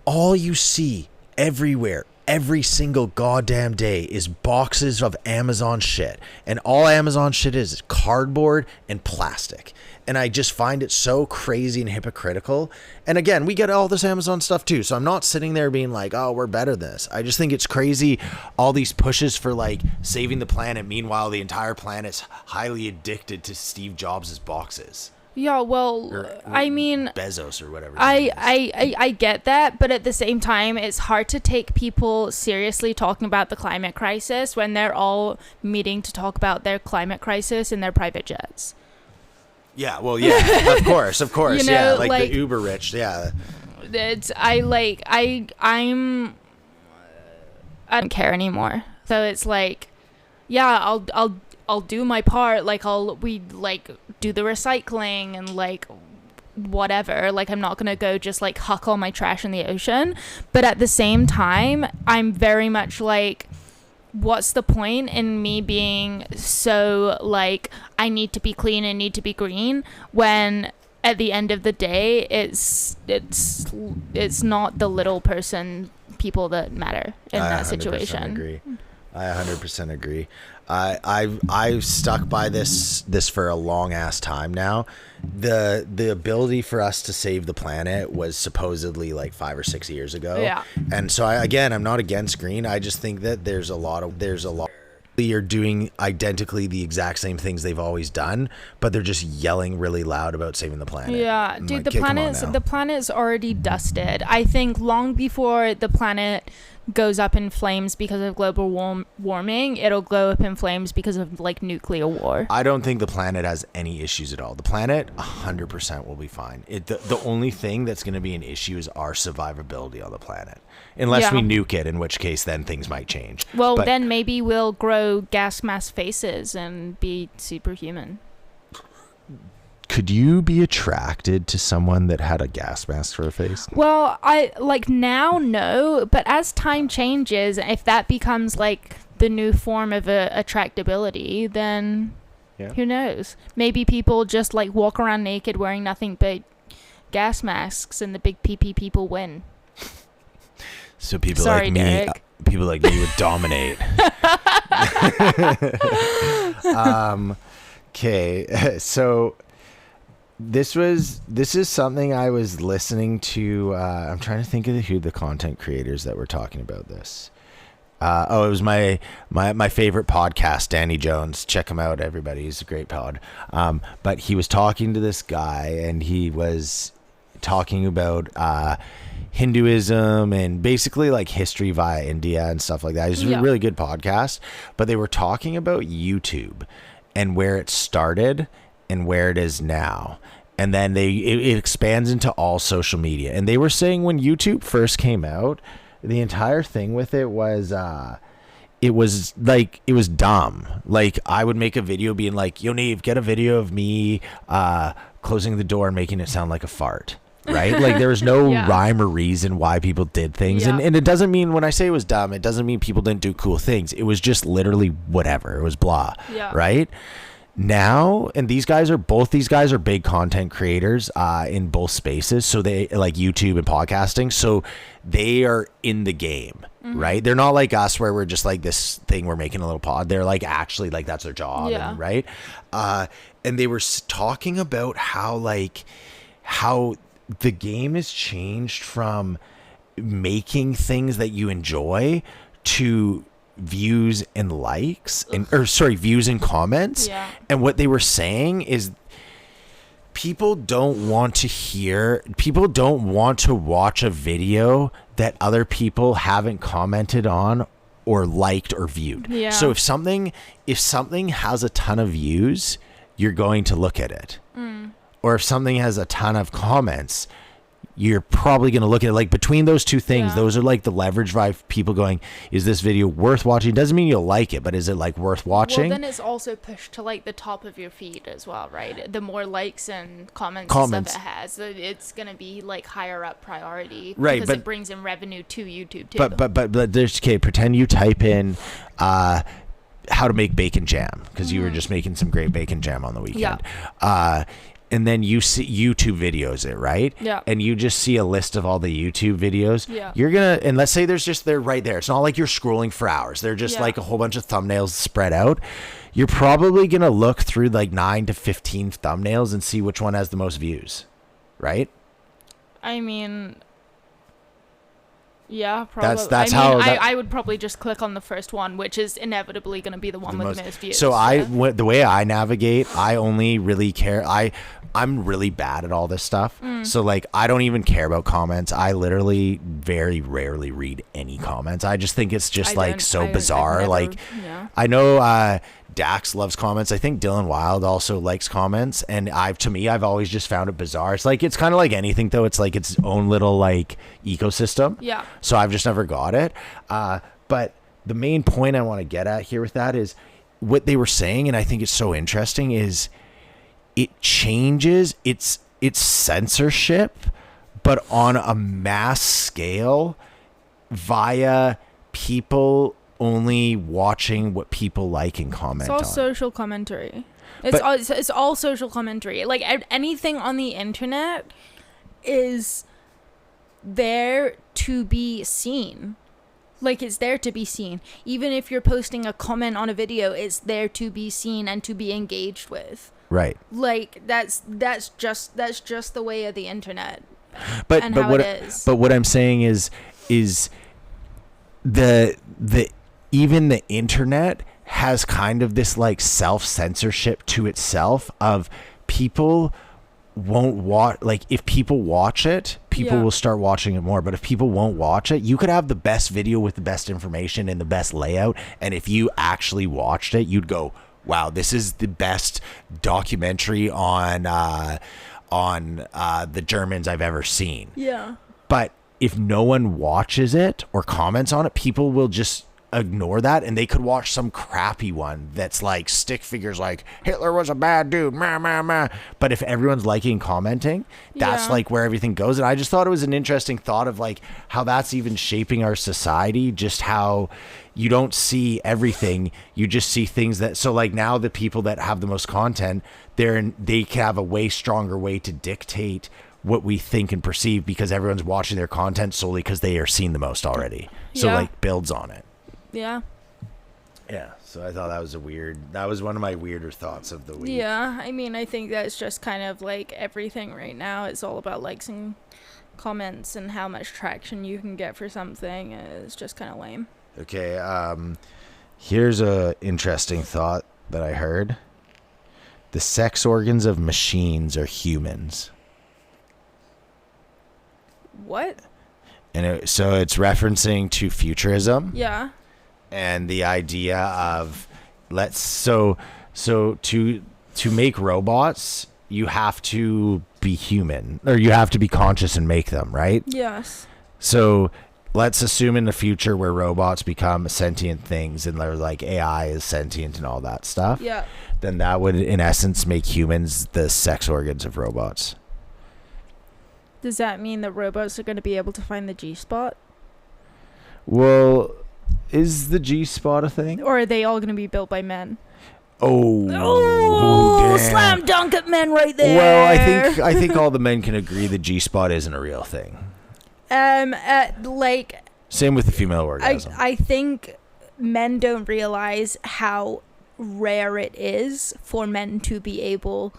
[SPEAKER 2] all you see everywhere, every single goddamn day, is boxes of Amazon shit. And all Amazon shit is cardboard and plastic. And I just find it so crazy and hypocritical. And again, we get all this Amazon stuff too. So I'm not sitting there being like, oh, we're better than this. I just think it's crazy. All these pushes for like saving the planet. Meanwhile, the entire planet's highly addicted to Steve Jobs' boxes.
[SPEAKER 1] Yeah, well, I mean,
[SPEAKER 2] Bezos or whatever.
[SPEAKER 1] I get that, but at the same time, it's hard to take people seriously talking about the climate crisis when they're all meeting to talk about their climate crisis in their private jets.
[SPEAKER 2] Yeah, well, yeah, of course,
[SPEAKER 1] You know,
[SPEAKER 2] yeah, like the uber rich, yeah.
[SPEAKER 1] I don't care anymore. So it's like, yeah, I'll do my part. Like we do the recycling and like whatever. Like I'm not gonna go just like huck all my trash in the ocean. But at the same time, I'm very much like, what's the point in me being so like I need to be clean and need to be green when at the end of the day it's not the little person people that matter in that situation.
[SPEAKER 2] I 100% agree. I've stuck by this for a long ass time now. The ability for us to save the planet was supposedly like 5 or 6 years ago.
[SPEAKER 1] Yeah.
[SPEAKER 2] And so I'm not against green. I just think that there's a lot you're doing identically the exact same things they've always done, but they're just yelling really loud about saving the planet.
[SPEAKER 1] Yeah, dude, the planet's already dusted. I think long before the planet goes up in flames because of global warming, it'll go up in flames because of like nuclear war.
[SPEAKER 2] I don't think the planet has any issues at all. The planet 100% will be fine. The only thing that's going to be an issue is our survivability on the planet. Unless we nuke it, in which case then things might change.
[SPEAKER 1] Well, then maybe we'll grow gas mask faces and be superhuman.
[SPEAKER 2] Could you be attracted to someone that had a gas mask for a face?
[SPEAKER 1] Well, I like now, no, but as time changes, if that becomes like the new form of attractability, then who knows? Maybe people just like walk around naked wearing nothing but gas masks and the big PP people win.
[SPEAKER 2] So people like me would dominate. Okay, so this is something I was listening to. I'm trying to think of who the content creators that were talking about this. It was my favorite podcast, Danny Jones. Check him out, everybody. He's a great pod. But he was talking to this guy, and he was talking about Hinduism and basically like history via India and stuff like that. It's a really good podcast. But they were talking about YouTube and where it started and where it is now. And then it expands into all social media. And they were saying when YouTube first came out, the entire thing with it was it was dumb. Like I would make a video being like, yo Neve, get a video of me closing the door and making it sound like a fart. right? Like there was no
[SPEAKER 1] Yeah.
[SPEAKER 2] rhyme or reason why people did things.
[SPEAKER 1] Yeah.
[SPEAKER 2] And it doesn't mean, when I say it was dumb, it doesn't mean people didn't do cool things. It was just literally whatever. It was blah.
[SPEAKER 1] Yeah.
[SPEAKER 2] Right? Now, and both these guys are big content creators in both spaces. So they like YouTube and podcasting. So they are in the game, right? They're not like us where we're just like this thing, we're making a little pod. They're like actually like that's their job,
[SPEAKER 1] Yeah.
[SPEAKER 2] and, right? And they were talking about how the game has changed from making things that you enjoy to views and likes views and comments.
[SPEAKER 1] Yeah.
[SPEAKER 2] And what they were saying is people don't want to watch a video that other people haven't commented on or liked or viewed.
[SPEAKER 1] Yeah.
[SPEAKER 2] So if something has a ton of views, you're going to look at it. Or if something has a ton of comments, you're probably going to look at it. Like between those two things,
[SPEAKER 1] Yeah.
[SPEAKER 2] those are like the leverage by people going, is this video worth watching? It doesn't mean you'll like it, but is it like worth watching?
[SPEAKER 1] Well, then it's also pushed to like the top of your feed as well, right? The more likes and comments and stuff it has, it's going to be like higher up priority,
[SPEAKER 2] right?
[SPEAKER 1] Because
[SPEAKER 2] But
[SPEAKER 1] it brings in revenue to YouTube too.
[SPEAKER 2] But there's, okay, pretend you type in how to make bacon jam, because you were just making some great bacon jam on the weekend.
[SPEAKER 1] Yeah.
[SPEAKER 2] And then you see YouTube videos it, right?
[SPEAKER 1] Yeah.
[SPEAKER 2] And you just see a list of all the YouTube videos.
[SPEAKER 1] Yeah.
[SPEAKER 2] You're going to, and let's say they're right there. It's not like you're scrolling for hours. They're just like a whole bunch of thumbnails spread out. You're probably going to look through like 9 to 15 thumbnails and see which one has the most views, right?
[SPEAKER 1] I mean, yeah, probably. I would probably just click on the first one, which is inevitably going to be the one with the most views.
[SPEAKER 2] So the way I navigate, I only really care. I'm really bad at all this stuff. So like, I don't even care about comments. I literally very rarely read any comments. I just think it's just bizarre. I know Dax loves comments. I think Dylan Wild also likes comments. And I've always just found it bizarre. It's kind of like anything though. It's like its own little like ecosystem.
[SPEAKER 1] Yeah.
[SPEAKER 2] So I've just never got it. But the main point I want to get at here with that is what they were saying. And I think it's so interesting is, it changes its censorship, but on a mass scale via people only watching what people like and comment on.
[SPEAKER 1] It's all social commentary. It's all social commentary. Like anything on the internet is there to be seen. Like it's there to be seen. Even if you're posting a comment on a video, it's there to be seen and to be engaged with.
[SPEAKER 2] Right.
[SPEAKER 1] Like that's just the way of the internet.
[SPEAKER 2] But what I'm saying is the even the internet has kind of this like self-censorship to itself of people won't watch. Like if people watch it, people will start watching it more. But if people won't watch it, you could have the best video with the best information and the best layout, and if you actually watched it, you'd go, wow, this is the best documentary on the Germans I've ever seen.
[SPEAKER 1] Yeah.
[SPEAKER 2] But if no one watches it or comments on it, people will just ignore that, and they could watch some crappy one that's like stick figures like Hitler was a bad dude, meh, meh, meh. But if everyone's liking and commenting, that's like where everything goes. And I just thought it was an interesting thought of like how that's even shaping our society, just how you don't see everything, you just see things that, so like now the people that have the most content, they can have a way stronger way to dictate what we think and perceive, because everyone's watching their content solely because they are seen the most already. So like builds on it.
[SPEAKER 1] Yeah.
[SPEAKER 2] Yeah. So I thought that was one of my weirder thoughts of the week.
[SPEAKER 1] Yeah. I mean, I think that's just kind of like everything right now. It's all about likes and comments and how much traction you can get for something. It's just kind of lame.
[SPEAKER 2] Okay. Here's a interesting thought that I heard. The sex organs of machines are humans.
[SPEAKER 1] What?
[SPEAKER 2] And so it's referencing to futurism.
[SPEAKER 1] Yeah.
[SPEAKER 2] And the idea of to make robots, you have to be human, or you have to be conscious and make them, right?
[SPEAKER 1] Yes.
[SPEAKER 2] So let's assume in the future where robots become sentient things and they're like AI is sentient and all that stuff.
[SPEAKER 1] Yeah.
[SPEAKER 2] Then that would in essence make humans the sex organs of robots.
[SPEAKER 1] Does that mean that robots are going to be able to find the G-spot?
[SPEAKER 2] Well, is the G-spot a thing?
[SPEAKER 1] Or are they all going to be built by men?
[SPEAKER 2] Oh, damn.
[SPEAKER 1] Slam dunk at men right there.
[SPEAKER 2] Well, I think all the men can agree the G-spot isn't a real thing.
[SPEAKER 1] Same
[SPEAKER 2] with the female orgasm.
[SPEAKER 1] I think men don't realize how rare it is for men to be able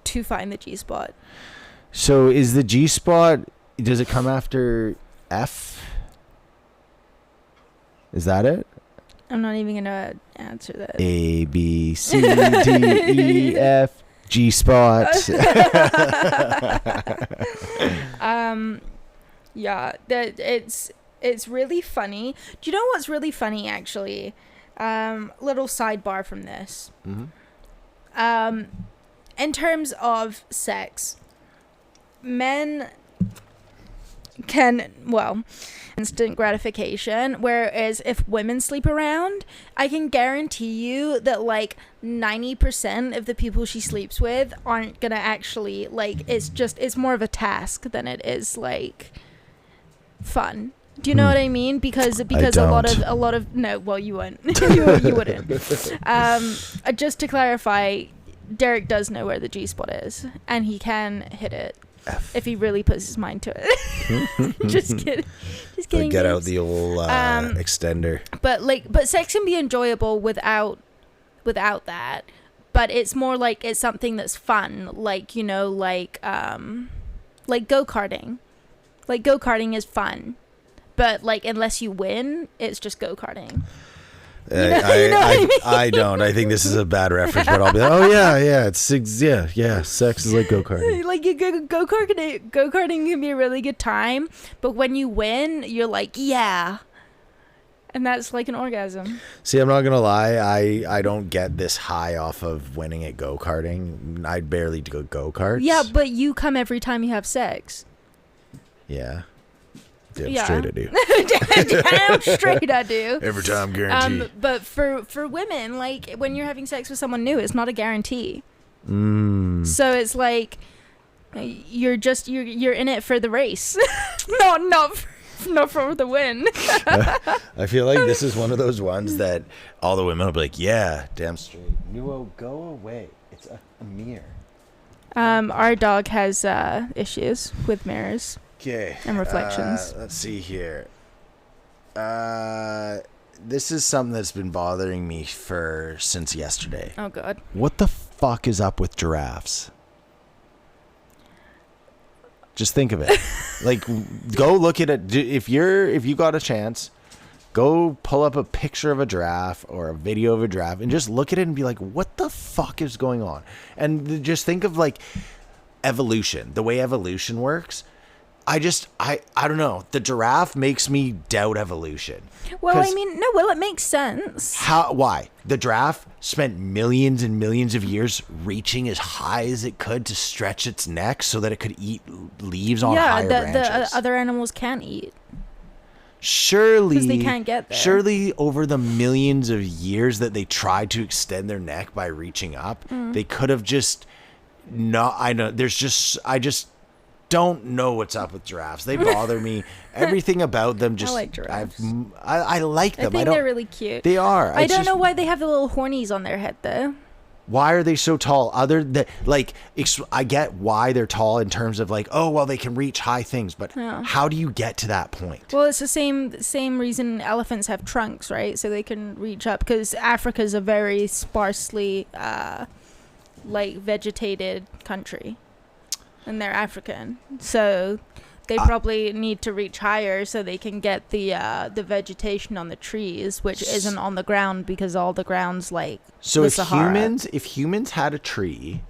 [SPEAKER 1] to find the G-spot.
[SPEAKER 2] So is the G-spot, does it come after F? Is that it?
[SPEAKER 1] I'm not even going to answer that.
[SPEAKER 2] A, B, C, D, E, F, G-spot.
[SPEAKER 1] Yeah, it's really funny. Do you know what's really funny, actually? Little sidebar from this.
[SPEAKER 2] Mm-hmm.
[SPEAKER 1] In terms of sex, men can, instant gratification, whereas if women sleep around, I can guarantee you that 90% of the people she sleeps with aren't gonna actually it's more of a task than it is fun. Do you know what I mean? Because a lot of no, well, you won't. you wouldn't. Just to clarify, Derek does know where the G-spot is, and he can hit it if he really puts his mind to it. Just kidding.
[SPEAKER 2] Get out the old extender.
[SPEAKER 1] But sex can be enjoyable without that. But it's more it's something that's fun, go-karting. Go-karting is fun, but unless you win, it's just go-karting.
[SPEAKER 2] I don't. I think this is a bad reference, but I'll be like, oh yeah, sex is like go-karting.
[SPEAKER 1] Go-karting can be a really good time, but when you win, you're like, yeah. And that's like an orgasm.
[SPEAKER 2] See, I'm not gonna lie, I don't get this high off of winning at go-karting. I barely do go-karts.
[SPEAKER 1] Yeah, but you come every time you have sex.
[SPEAKER 2] Yeah. Damn straight I do.
[SPEAKER 1] Damn straight I do.
[SPEAKER 2] Every time, guarantee.
[SPEAKER 1] But for women, when you're having sex with someone new, it's not a guarantee. So it's you're in it for the race, not for the win.
[SPEAKER 2] I feel like this is one of those ones that all the women will be like, yeah, damn straight. Nuo, go away. It's a mirror.
[SPEAKER 1] Our dog has issues with mirrors.
[SPEAKER 2] Okay.
[SPEAKER 1] And reflections.
[SPEAKER 2] Let's see here. This is something that's been bothering me since yesterday.
[SPEAKER 1] Oh God.
[SPEAKER 2] What the fuck is up with giraffes? Just think of it. Go look at it. If you got a chance, go pull up a picture of a giraffe or a video of a giraffe and just look at it and be like, what the fuck is going on? And just think of evolution, the way evolution works. I don't know. The giraffe makes me doubt evolution.
[SPEAKER 1] Well, it makes sense.
[SPEAKER 2] Why? The giraffe spent millions and millions of years reaching as high as it could to stretch its neck so that it could eat leaves on higher branches. Yeah,
[SPEAKER 1] the other animals can't eat.
[SPEAKER 2] Surely,
[SPEAKER 1] because they can't get there.
[SPEAKER 2] Surely, over the millions of years that they tried to extend their neck by reaching up, they could have just not. I know. I just don't know what's up with giraffes. They bother me. Everything about them just.
[SPEAKER 1] I like giraffes.
[SPEAKER 2] I like them.
[SPEAKER 1] I think they're really cute.
[SPEAKER 2] They are.
[SPEAKER 1] I don't know why they have the little hornies on their head though.
[SPEAKER 2] Why are they so tall? I get why they're tall in terms of they can reach high things, but how do you get to that point?
[SPEAKER 1] Well, it's the same reason elephants have trunks, right? So they can reach up, because Africa's a very sparsely vegetated country. And they're African, so they probably need to reach higher so they can get the vegetation on the trees, which isn't on the ground because all the ground's
[SPEAKER 2] so
[SPEAKER 1] the Sahara.
[SPEAKER 2] If humans had a tree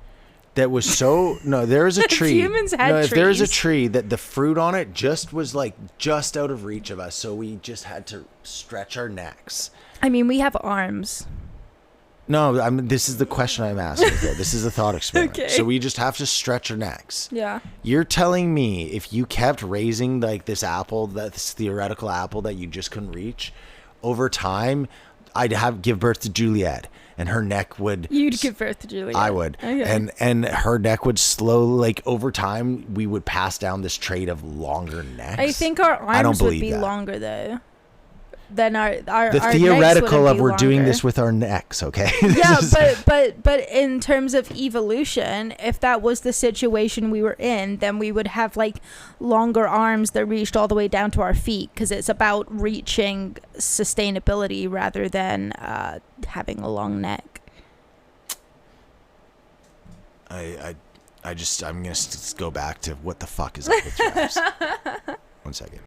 [SPEAKER 2] that was there is a tree.
[SPEAKER 1] If
[SPEAKER 2] there is a tree that the fruit on it just was just out of reach of us, so we just had to stretch our necks.
[SPEAKER 1] We have arms.
[SPEAKER 2] No, this is the question I'm asking for. This is a thought experiment.
[SPEAKER 1] Okay.
[SPEAKER 2] So we just have to stretch our necks.
[SPEAKER 1] Yeah.
[SPEAKER 2] You're telling me if you kept raising this apple, this theoretical apple that you just couldn't reach, over time, I'd give birth to Juliet, and her neck would.
[SPEAKER 1] You'd give birth to Juliet.
[SPEAKER 2] I would, okay. and her neck would slowly, like over time, we would pass down this trait of longer necks.
[SPEAKER 1] I think our arms would be longer though. Then our
[SPEAKER 2] theoretical of we're doing this with our necks, okay?
[SPEAKER 1] Yeah, but in terms of evolution, if that was the situation we were in, then we would have like longer arms that reached all the way down to our feet, because it's about reaching sustainability rather than having a long neck.
[SPEAKER 2] I'm gonna go back to what the fuck is up with giraffes. 1 second.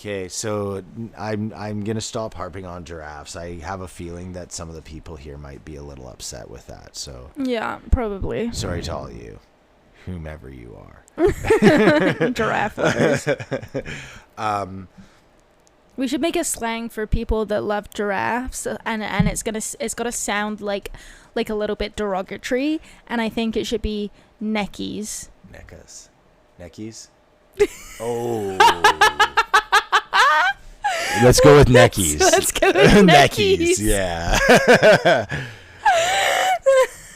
[SPEAKER 2] Okay, so I'm gonna stop harping on giraffes. I have a feeling that some of the people here might be a little upset with that. So
[SPEAKER 1] yeah, probably.
[SPEAKER 2] Sorry to all you, whomever you are.
[SPEAKER 1] Giraffe lovers. We should make a slang for people that love giraffes, and it's gotta sound like a little bit derogatory, and I think it should be neckies.
[SPEAKER 2] Neckies. Oh. Let's go with neckies.
[SPEAKER 1] Let's go with neckies.
[SPEAKER 2] Yeah.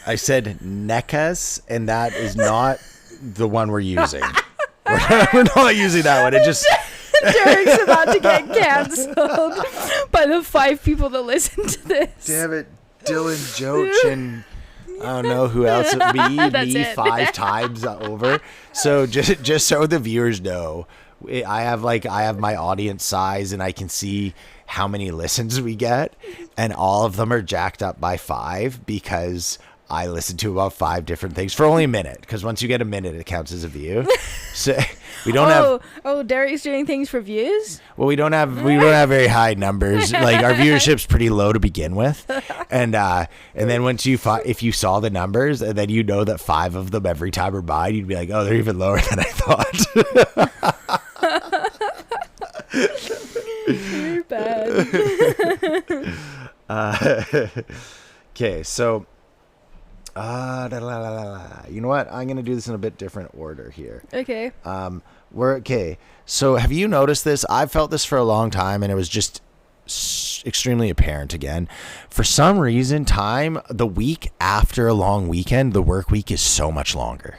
[SPEAKER 2] I said neckas, and that is not the one we're using. We're not using that one. It just.
[SPEAKER 1] Derek's about to get canceled by the 5 people that listen to this.
[SPEAKER 2] Damn it, Dylan, Joach, and I don't know who else. Me 5 times over. So just so the viewers know. I have my audience size, and I can see how many listens we get, and all of them are jacked up by 5 because I listen to about 5 different things for only a minute, because once you get a minute it counts as a view. So we don't have
[SPEAKER 1] Derek's doing things for views.
[SPEAKER 2] Well, we don't have very high numbers. Like, our viewership's pretty low to begin with, and then once if you saw the numbers, and then you know that 5 of them every time are mine, you'd be like, oh, they're even lower than I thought.
[SPEAKER 1] You're bad.
[SPEAKER 2] Okay, so you know what? I'm gonna do this in a bit different order here.
[SPEAKER 1] Okay.
[SPEAKER 2] So have you noticed this? I've felt this for a long time, and it was just extremely apparent again. For some reason, the week after a long weekend, the work week is so much longer.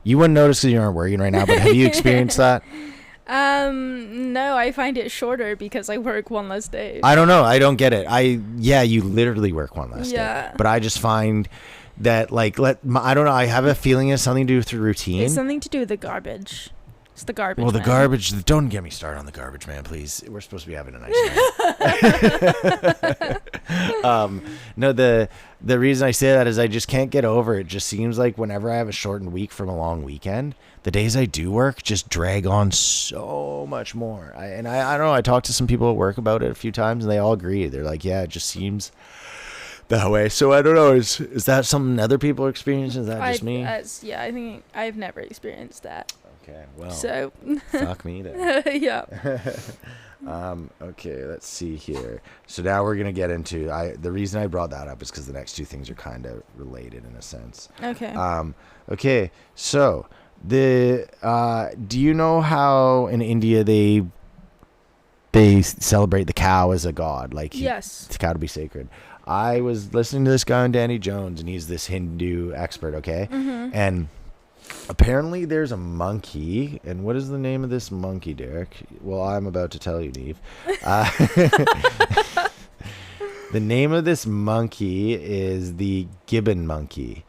[SPEAKER 2] You wouldn't notice because you aren't working right now, but have you experienced that?
[SPEAKER 1] No, I find it shorter because I work 1 less day.
[SPEAKER 2] I don't know. I don't get it. You literally work 1 less day. But I just find that, I don't know. I have a feeling it's something to do with the routine.
[SPEAKER 1] It's something to do with the garbage. It's the garbage.
[SPEAKER 2] Well, the garbage. Don't get me started on the garbage man, please. We're supposed to be having a nice night. No, the reason I say that is I just can't get over it. It just seems like whenever I have a shortened week from a long weekend, the days I do work just drag on so much more. I don't know. I talked to some people at work about it a few times, and they all agree. They're like, yeah, it just seems that way. So I don't know. Is that something other people are experiencing? Is that just me?
[SPEAKER 1] I think I've never experienced that.
[SPEAKER 2] Okay, well,
[SPEAKER 1] so
[SPEAKER 2] fuck me then.
[SPEAKER 1] Yeah.
[SPEAKER 2] Okay, let's see here. So now we're gonna get into the reason I brought that up is because the next 2 things are kind of related in a sense.
[SPEAKER 1] Okay.
[SPEAKER 2] Okay, so do you know how in India they celebrate the cow as a god? Like,
[SPEAKER 1] yes,
[SPEAKER 2] it's got to be sacred. I was listening to this guy on Danny Jones, and he's this Hindu expert. Okay, and apparently there's a monkey, and what is the name of this monkey, Derek? Well, I'm about to tell you, Neve. The name of this monkey is the gibbon monkey.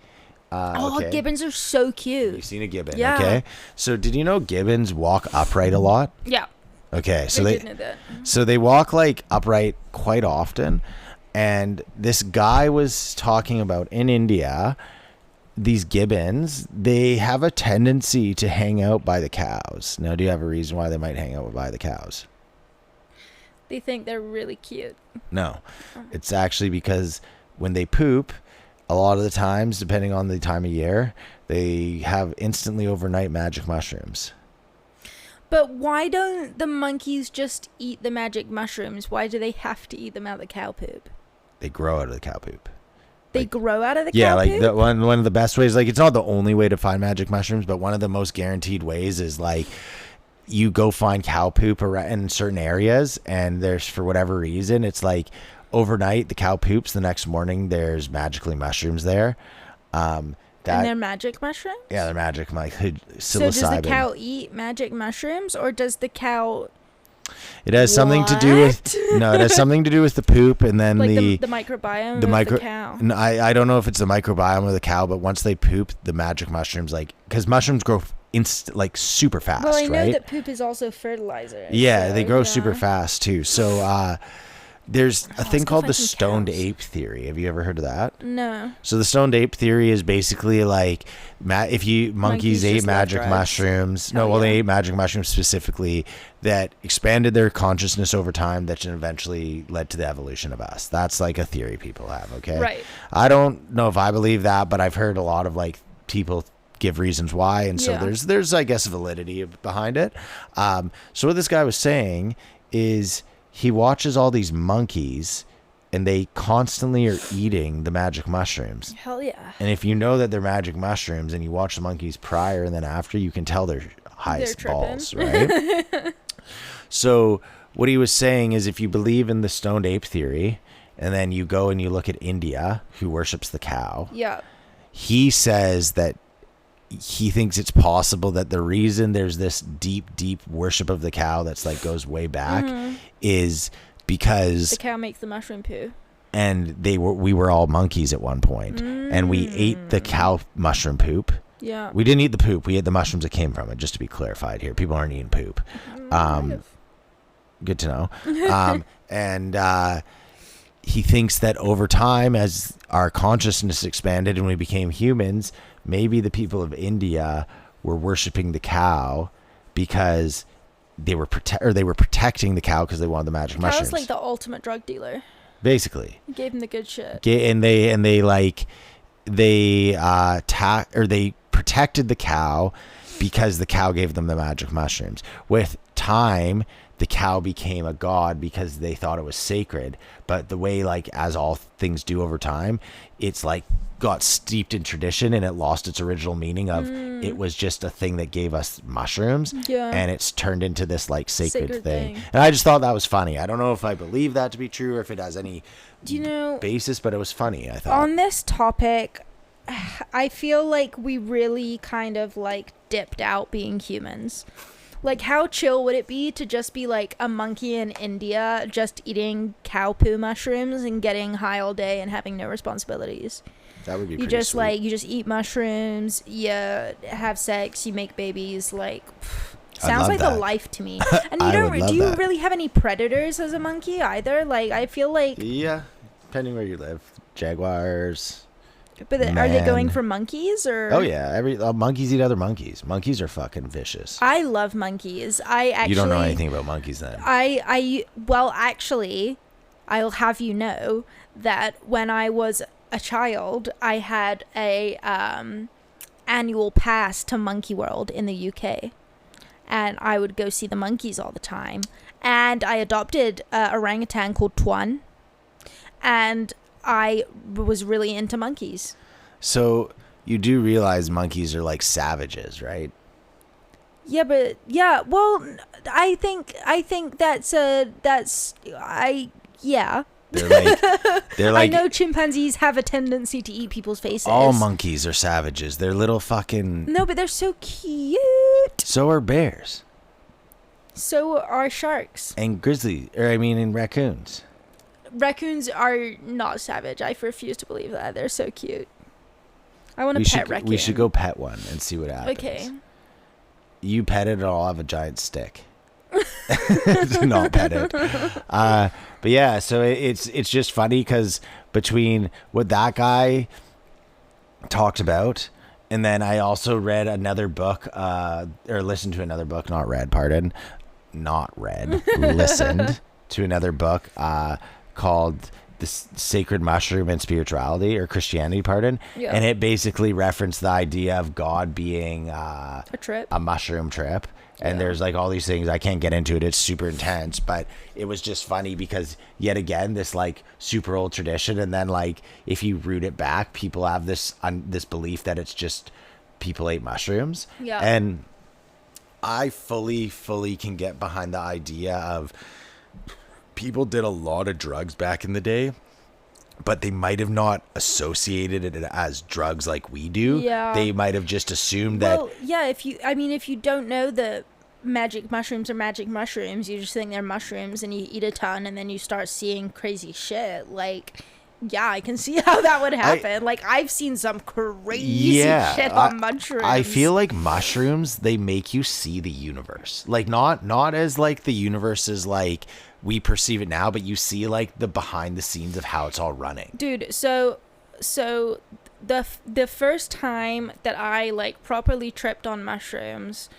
[SPEAKER 2] Okay.
[SPEAKER 1] Gibbons are so cute.
[SPEAKER 2] You've seen a gibbon,
[SPEAKER 1] yeah.
[SPEAKER 2] Okay? So did you know gibbons walk upright a lot?
[SPEAKER 1] Yeah.
[SPEAKER 2] Okay, so
[SPEAKER 1] I did know that.
[SPEAKER 2] So they walk upright quite often, and this guy was talking about in India, these gibbons, they have a tendency to hang out by the cows. Now, do you have a reason why they might hang out by the cows?
[SPEAKER 1] They think they're really cute.
[SPEAKER 2] No. It's actually because when they poop, a lot of the times, depending on the time of year, they have instantly overnight magic mushrooms.
[SPEAKER 1] But why don't the monkeys just eat the magic mushrooms? Why do they have to eat them out of the cow poop?
[SPEAKER 2] They grow out of the cow poop.
[SPEAKER 1] They grow out of the cow
[SPEAKER 2] Yeah, like
[SPEAKER 1] poop?
[SPEAKER 2] the one of the best ways, like it's not the only way to find magic mushrooms, but one of the most guaranteed ways is like you go find cow poop in certain areas, and there's, for whatever reason, it's like overnight the cow poops, the next morning there's magically mushrooms there.
[SPEAKER 1] And they're magic mushrooms?
[SPEAKER 2] Yeah, they're magic, like psilocybin.
[SPEAKER 1] So does the cow eat magic mushrooms, or does the cow...
[SPEAKER 2] It has something to do with it has something to do with the poop, and then
[SPEAKER 1] like the microbiome of the cow.
[SPEAKER 2] I don't know if it's the microbiome of the cow, but once they poop, the magic mushrooms, like, because mushrooms grow like super fast.
[SPEAKER 1] Well, I know
[SPEAKER 2] right?
[SPEAKER 1] that poop is also fertilizer.
[SPEAKER 2] Yeah,
[SPEAKER 1] so,
[SPEAKER 2] they grow super fast too. So there's a thing called the stoned ape theory. Have you ever heard of that?
[SPEAKER 1] No.
[SPEAKER 2] So the stoned ape theory is basically like if monkeys ate magic mushrooms. They ate magic mushrooms specifically that expanded their consciousness over time, that eventually led to the evolution of us. That's like a theory people have. Okay.
[SPEAKER 1] Right.
[SPEAKER 2] I don't know if I believe that, but I've heard a lot of like people give reasons why, and so there's I guess validity behind it. So what this guy was saying is he watches all these monkeys, and they constantly are eating the magic mushrooms.
[SPEAKER 1] Hell yeah.
[SPEAKER 2] And if you know that they're magic mushrooms, and you watch the monkeys prior and then after, you can tell they're high as balls, right? So what he was saying is, if you believe in the stoned ape theory, and then you go and you look at India, who worships the cow, he says that he thinks it's possible that the reason there's this deep worship of the cow that's like goes way back is because
[SPEAKER 1] the cow makes the mushroom poo,
[SPEAKER 2] and we were all monkeys at one point, and we ate the cow mushroom poop.
[SPEAKER 1] Yeah,
[SPEAKER 2] we didn't eat the poop, we ate the mushrooms that came from it, just to be clarified here. People aren't eating poop. Good to know. And he thinks that over time, as our consciousness expanded and we became humans, maybe the people of India were worshiping the cow because they were protecting the cow because they wanted the magic mushrooms.
[SPEAKER 1] Cow's like the ultimate drug dealer.
[SPEAKER 2] Basically,
[SPEAKER 1] gave him the good shit.
[SPEAKER 2] And they protected the cow because the cow gave them the magic mushrooms. With time, the cow became a god because they thought it was sacred. But the way, like, as all things do over time, it's like got steeped in tradition, and it lost its original meaning of it was just a thing that gave us mushrooms, and it's turned into this like sacred thing. And I just thought that was funny. I don't know if I believe that to be true or if it has any basis, but it was funny, I thought.
[SPEAKER 1] On this topic, I feel like we really kind of like dipped out being humans. Like, how chill would it be to just be like a monkey in India just eating cow poo mushrooms and getting high all day and having no responsibilities?
[SPEAKER 2] That would be
[SPEAKER 1] you just sweet. Like, you just eat mushrooms, you have sex, you make babies, like sounds like the life to me. And do you really have any predators as a monkey either? Like, I feel like,
[SPEAKER 2] yeah, depending where you live, jaguars.
[SPEAKER 1] But are they going for monkeys or?
[SPEAKER 2] Oh yeah, monkeys eat other monkeys. Monkeys are fucking vicious.
[SPEAKER 1] I love monkeys.
[SPEAKER 2] You don't know anything about monkeys then.
[SPEAKER 1] Well, actually, I'll have you know that when I was a child, I had a annual pass to Monkey World in the UK, and I would go see the monkeys all the time. And I adopted a orangutan called Tuan, and I was really into monkeys. So
[SPEAKER 2] you do realize monkeys are like savages, right?
[SPEAKER 1] Yeah, but yeah, well, I think yeah.
[SPEAKER 2] They're like
[SPEAKER 1] I know chimpanzees have a tendency to eat people's faces.
[SPEAKER 2] All monkeys are savages. They're little fucking...
[SPEAKER 1] No, but they're so cute.
[SPEAKER 2] So are bears.
[SPEAKER 1] So are sharks.
[SPEAKER 2] And and raccoons.
[SPEAKER 1] Raccoons are not savage. I refuse to believe that. They're so cute. I want to pet raccoon.
[SPEAKER 2] We should go pet one and see what happens.
[SPEAKER 1] Okay.
[SPEAKER 2] You pet it, or I'll have a giant stick. Do not pet it. But yeah, so it's just funny because between what that guy talked about, and then I also read another book, or listened to another book, listened to another book called sacred mushroom and spirituality, or Christianity, pardon.
[SPEAKER 1] Yeah.
[SPEAKER 2] And it basically referenced the idea of God being
[SPEAKER 1] a trip,
[SPEAKER 2] a mushroom trip. And there's like all these things. I can't get into it. It's super intense, but it was just funny because yet again, this like super old tradition. And then like, if you root it back, people have this belief that it's just people ate mushrooms.
[SPEAKER 1] Yeah.
[SPEAKER 2] And I fully can get behind the idea of people did a lot of drugs back in the day, but they might have not associated it as drugs like we do.
[SPEAKER 1] Yeah.
[SPEAKER 2] They might have just assumed that.
[SPEAKER 1] Well, yeah, if you don't know that magic mushrooms are magic mushrooms, you just think they're mushrooms and you eat a ton and then you start seeing crazy shit. Like, yeah, I can see how that would happen. Like, I've seen some crazy shit on mushrooms.
[SPEAKER 2] I feel like mushrooms, they make you see the universe. Like, not as like the universe is like we perceive it now, but you see like the behind the scenes of how it's all running.
[SPEAKER 1] Dude, so the first time that I like properly tripped on mushrooms,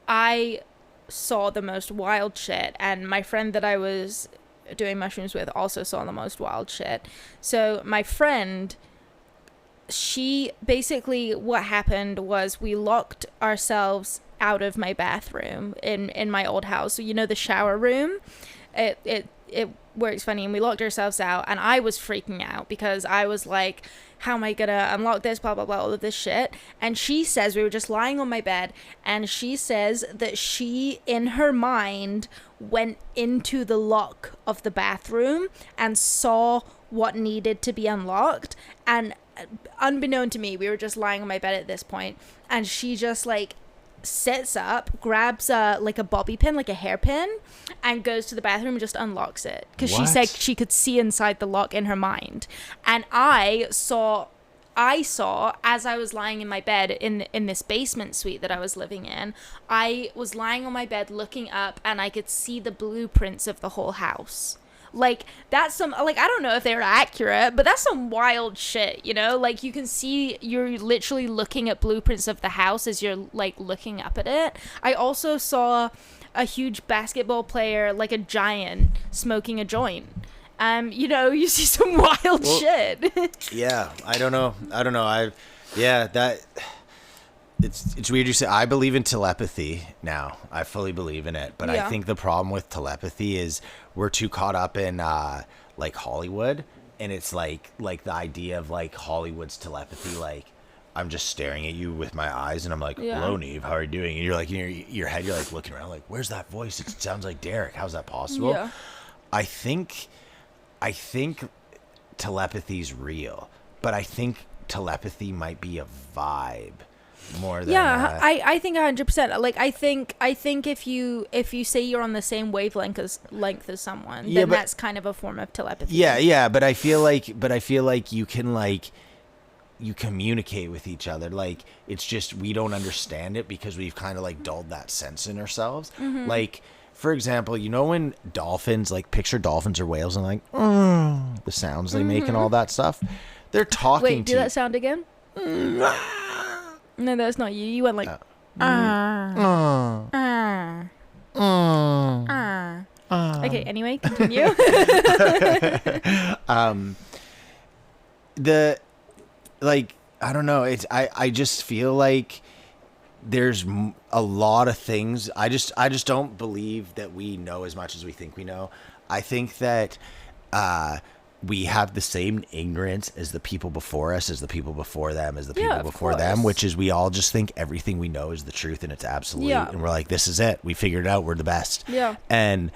[SPEAKER 1] I saw the most wild shit, and my friend that I was doing mushrooms with also saw the most wild shit. So my friend, she basically, what happened was we locked ourselves out of my bathroom in my old house. So, you know, the shower room, it works funny, and we locked ourselves out, and I was freaking out because I was like, how am I gonna unlock this, blah blah blah, all of this shit. And she says, we were just lying on my bed, and she says that she in her mind went into the lock of the bathroom and saw what needed to be unlocked. And unbeknown to me, we were just lying on my bed at this point, and she just like sits up, grabs like a bobby pin, like a hairpin, and goes to the bathroom and just unlocks it, because she said she could see inside the lock in her mind. And I saw as I was lying in my bed in this basement suite that I was living in, I was lying on my bed looking up, and I could see the blueprints of the whole house. Like, that's some, like, I don't know if they're accurate, but that's some wild shit, you know? Like, you can see, you're literally looking at blueprints of the house as you're, like, looking up at it. I also saw a huge basketball player, like a giant, smoking a joint. You know, you see some wild shit.
[SPEAKER 2] Yeah, I don't know. It's weird you say. I believe in telepathy now. I fully believe in it. But I think the problem with telepathy is we're too caught up in like Hollywood, and it's like the idea of like Hollywood's telepathy. Like, I'm just staring at you with my eyes, and I'm like, hello, Neve, how are you doing? And you're like, in your head, you're like looking around, like, where's that voice? It sounds like Derek. How's that possible?
[SPEAKER 1] Yeah.
[SPEAKER 2] I think telepathy's real, but I think telepathy might be a vibe more than
[SPEAKER 1] I think 100%. Like, I think if you say you're on the same wavelength as someone, then that's kind of a form of telepathy.
[SPEAKER 2] Yeah, but I feel like you can, like, you communicate with each other. Like, it's just we don't understand it because we've kind of like dulled that sense in ourselves. Mm-hmm. Like, for example, you know when dolphins, like, picture dolphins or whales and like the sounds they make and all that stuff, they're talking.
[SPEAKER 1] Wait, do that sound again? No, that's not you. You went like, Okay, anyway, continue.
[SPEAKER 2] I don't know. I just feel like there's a lot of things. I just don't believe that we know as much as we think we know. I think that we have the same ignorance as the people before us, as the people before them, as the people before them, which is we all just think everything we know is the truth and it's absolute. Yeah. And we're like, this is it. We figured it out. We're the best.
[SPEAKER 1] Yeah.
[SPEAKER 2] And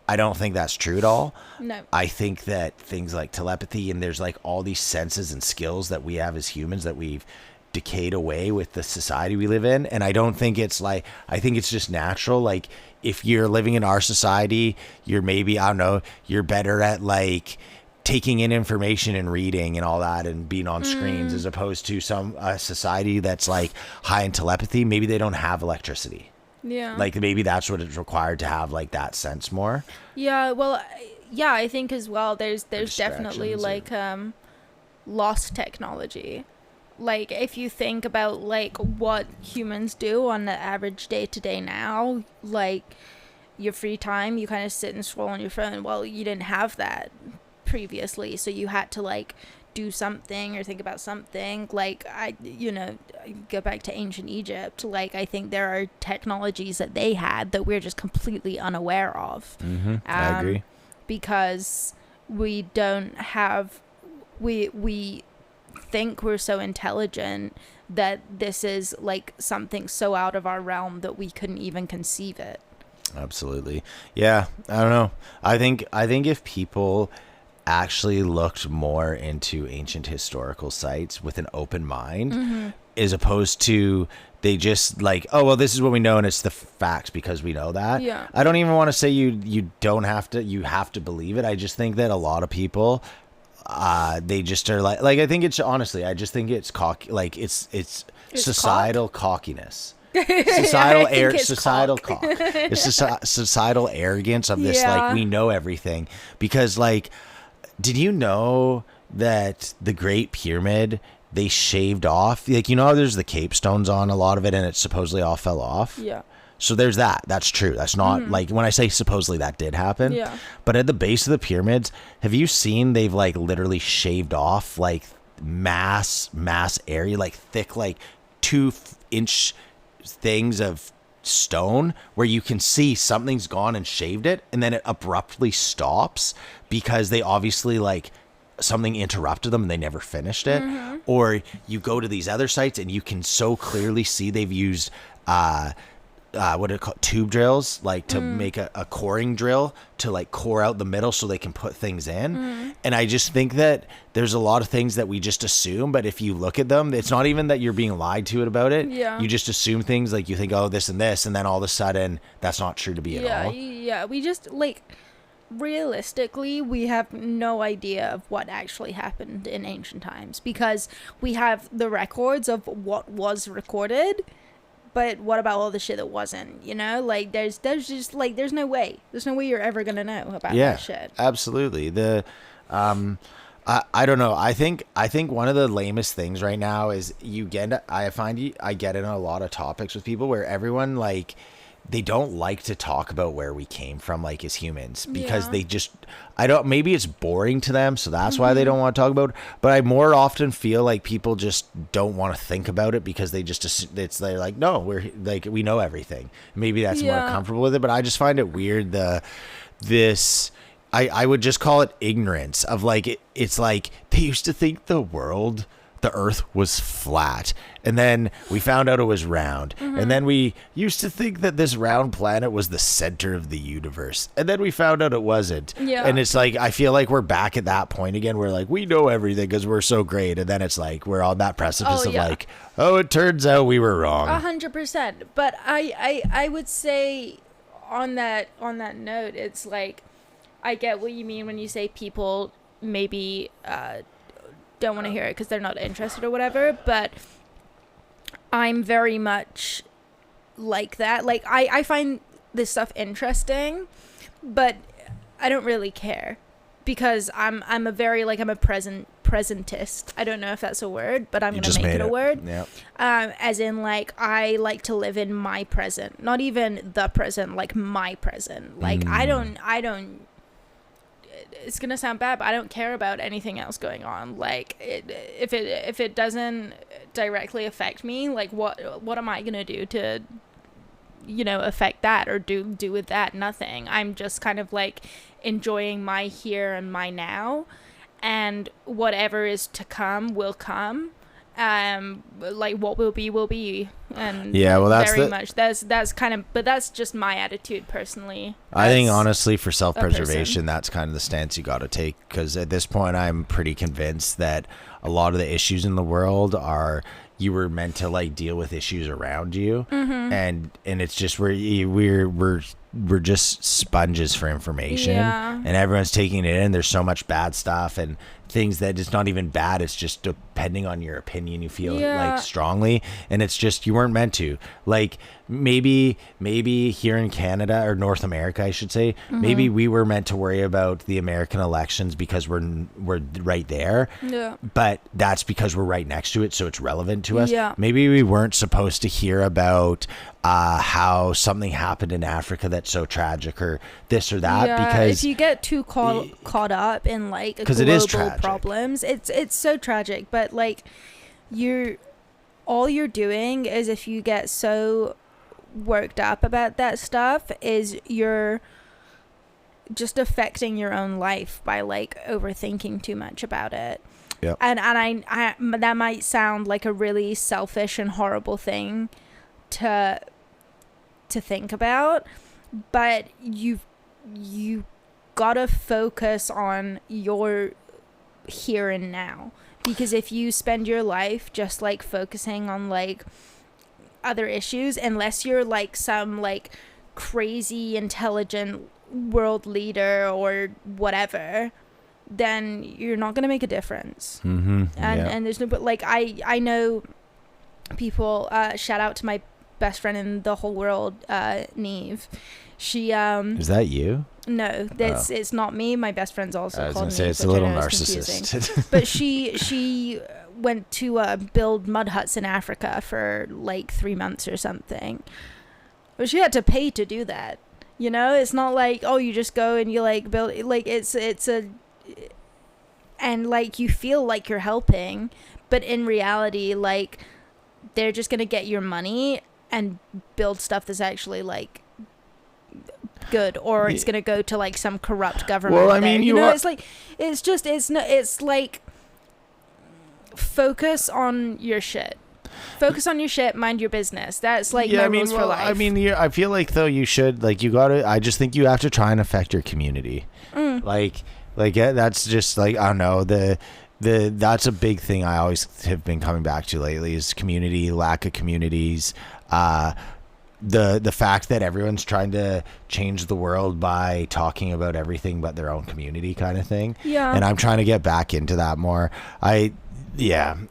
[SPEAKER 2] I don't think that's true at all.
[SPEAKER 1] No.
[SPEAKER 2] I think that things like telepathy, and there's like all these senses and skills that we have as humans that we've decayed away with the society we live in. And I don't think it's like, I think it's just natural. Like, if you're living in our society, you're maybe, I don't know, you're better at like taking in information and reading and all that and being on screens, as opposed to some society that's like high in telepathy. Maybe they don't have electricity.
[SPEAKER 1] Yeah.
[SPEAKER 2] Like, maybe that's what it's required to have like that sense more.
[SPEAKER 1] Yeah. Well, yeah, I think as well, there's definitely like lost technology. Like, if you think about like what humans do on the average day to day now, like your free time, you kind of sit and scroll on your phone. Well, you didn't have that previously, so you had to like do something or think about something. Like I go back to ancient Egypt, like I think there are technologies that they had that we're just completely unaware of.
[SPEAKER 2] I agree,
[SPEAKER 1] because we don't have we think we're so intelligent that this is like something so out of our realm that we couldn't even conceive it.
[SPEAKER 2] Absolutely. Yeah, I don't know. I think if people actually looked more into ancient historical sites with an open mind, as opposed to they just like, oh well, this is what we know and it's the facts because we know that.
[SPEAKER 1] Yeah.
[SPEAKER 2] I don't even want to say you don't have to, you have to believe it. I just think that a lot of people they just are like I think it's honestly, I just think it's like it's societal cockiness. Societal societal arrogance of this, like we know everything. Because like, did you know that the Great Pyramid, they shaved off, like, you know how there's the capestones on a lot of it and it supposedly all fell off?
[SPEAKER 1] Yeah.
[SPEAKER 2] So there's that. That's true. That's not like when I say supposedly that did happen.
[SPEAKER 1] Yeah. But
[SPEAKER 2] at the base of the pyramids, have you seen they've like literally shaved off like mass area, like thick, like 2-inch things of stone where you can see something's gone and shaved it, and then it abruptly stops because they obviously like something interrupted them and they never finished it. Or you go to these other sites and you can so clearly see they've used what are it called, tube drills, like to make a coring drill to like core out the middle so they can put things in. And I just think that there's a lot of things that we just assume, but if you look at them, it's not even that you're being lied to about it. You just assume things, like you think, oh, this and this, and then all of a sudden that's not true to be at all.
[SPEAKER 1] Yeah, we just like, realistically, we have no idea of what actually happened in ancient times because we have the records of what was recorded. But what about all the shit that wasn't, you know? Like, there's just, like, there's no way you're ever going to know about that shit.
[SPEAKER 2] Absolutely. I don't know. I think one of the lamest things right now is I get in a lot of topics with people where everyone, like, they don't like to talk about where we came from, like, as humans, because they just, maybe it's boring to them, so that's why they don't want to talk about it. But I more often feel like people just don't want to think about it because they're like, no, we know everything. Maybe that's more comfortable with it, but I just find it weird, I would just call it ignorance of like, it's like they used to think the earth was flat, and then we found out it was round, and then we used to think that this round planet was the center of the universe, and then we found out it wasn't. And it's like, I feel like we're back at that point again where like we know everything because we're so great, and then it's like we're on that precipice of like, oh, it turns out we were wrong.
[SPEAKER 1] 100%. But I would say on that note, it's like, I get what you mean when you say people maybe don't want to hear it because they're not interested or whatever, but I'm very much like that. Like, I find this stuff interesting, but I don't really care because I'm a very, like, I'm a presentist. I don't know if that's a word, but I'm gonna make it a word.
[SPEAKER 2] Yeah.
[SPEAKER 1] As in, like, I like to live in my present, not even the present, like my present. Like, I don't it's gonna sound bad, but I don't care about anything else going on. Like, if it doesn't directly affect me, like, what am I gonna do to, you know, affect that or do with that? Nothing. I'm just kind of like enjoying my here and my now, and whatever is to come will come. Like, what will be, and that's kind of, but that's just my attitude personally.
[SPEAKER 2] I think honestly, for self-preservation, that's kind of the stance you got to take, because at this point I'm pretty convinced that a lot of the issues in the world are, you were meant to like deal with issues around you, and it's just we're just sponges for information, and everyone's taking it in. There's so much bad stuff, and things that it's not even bad. It's just depending on your opinion, you feel like strongly, and it's just you weren't meant to. Like maybe here in Canada or North America, I should say, maybe we were meant to worry about the American elections because we're right there. Yeah. But that's because we're right next to it, so it's relevant to us. Yeah. Maybe we weren't supposed to hear about how something happened in Africa that's so tragic or this or that, because
[SPEAKER 1] if you get too caught up in like global problems, it's so tragic. But like all you're doing is, if you get so worked up about that stuff, is you're just affecting your own life by like overthinking too much about it. Yep. And I that might sound like a really selfish and horrible thing to think about, but you gotta focus on your here and now, because if you spend your life just like focusing on like other issues, unless you're like some like crazy intelligent world leader or whatever, then you're not gonna make a difference. And there's no, but like I know people, shout out to my best friend in the whole world, Neve. She is
[SPEAKER 2] that you?
[SPEAKER 1] No, it's not me. My best friend's also called Neve.
[SPEAKER 2] It's a little narcissist.
[SPEAKER 1] But she went to build mud huts in Africa for like 3 months or something. But she had to pay to do that. You know, it's not like, oh, you just go and you like build, like it's a, and like you feel like you're helping, but in reality, like they're just gonna get your money and build stuff that's actually like good, or it's gonna go to like some corrupt government.
[SPEAKER 2] Well, I mean,
[SPEAKER 1] it's like it's like focus on your shit. Focus on your shit, mind your business. That's like my rules for life.
[SPEAKER 2] I mean, I feel like though you should, like, I just think you have to try and affect your community. Like that's just like, I don't know, that's a big thing I always have been coming back to lately, is community, lack of communities, the fact that everyone's trying to change the world by talking about everything but their own community kind of thing. Yeah. And I'm trying to get back into that more. I don't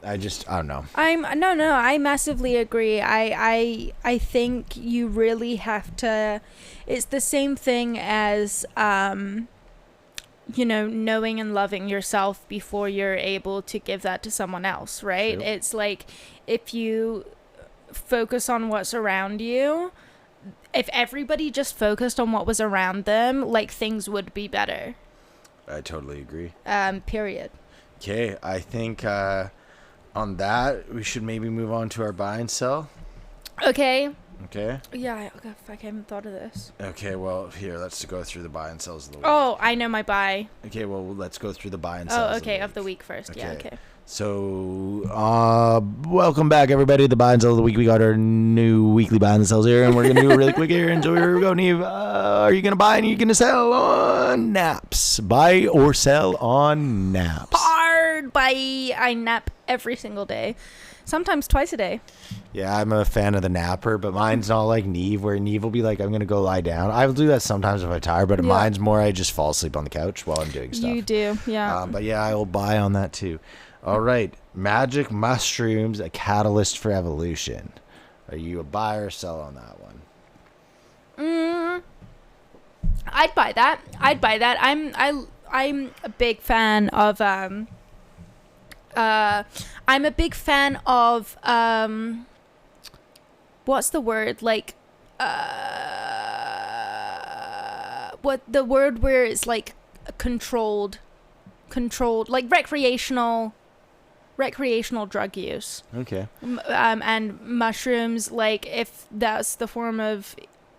[SPEAKER 2] know.
[SPEAKER 1] I massively agree. I think you really have to, it's the same thing as knowing and loving yourself before you're able to give that to someone else, right? True. It's like, if you focus on what's around you, if everybody just focused on what was around them, like, things would be better.
[SPEAKER 2] I totally agree.
[SPEAKER 1] Period.
[SPEAKER 2] Okay, I think on that, we should maybe move on to our buy and sell.
[SPEAKER 1] Okay.
[SPEAKER 2] Yeah,
[SPEAKER 1] I haven't thought of this.
[SPEAKER 2] Okay, well, here, let's go through the buy and sells of the week.
[SPEAKER 1] Oh, I know my buy.
[SPEAKER 2] Okay, well, let's go through the buy and sells
[SPEAKER 1] of the week first. Okay. Yeah, okay.
[SPEAKER 2] So, welcome back, everybody, to the buy and sell of the week. We got our new weekly buy and sells here, and we're going to do it really quick here. And so here we go, Neve. Are you going to buy and are you going to sell on naps? Buy or sell on naps?
[SPEAKER 1] Hard buy. I nap every single day. Sometimes twice a day.
[SPEAKER 2] Yeah, I'm a fan of the napper, but mine's not like Neve, where Neve will be like, I'm going to go lie down. I'll do that sometimes if I'm tired, but mine's more I just fall asleep on the couch while I'm doing stuff.
[SPEAKER 1] You do, yeah.
[SPEAKER 2] But yeah, I will buy on that too. All right, magic mushrooms, a catalyst for evolution. Are you a buy or sell on that one?
[SPEAKER 1] I'd buy that. I'm a big fan of what's the word, like what the word where it's like controlled like recreational drug use.
[SPEAKER 2] Okay.
[SPEAKER 1] And mushrooms, like, if that's the form of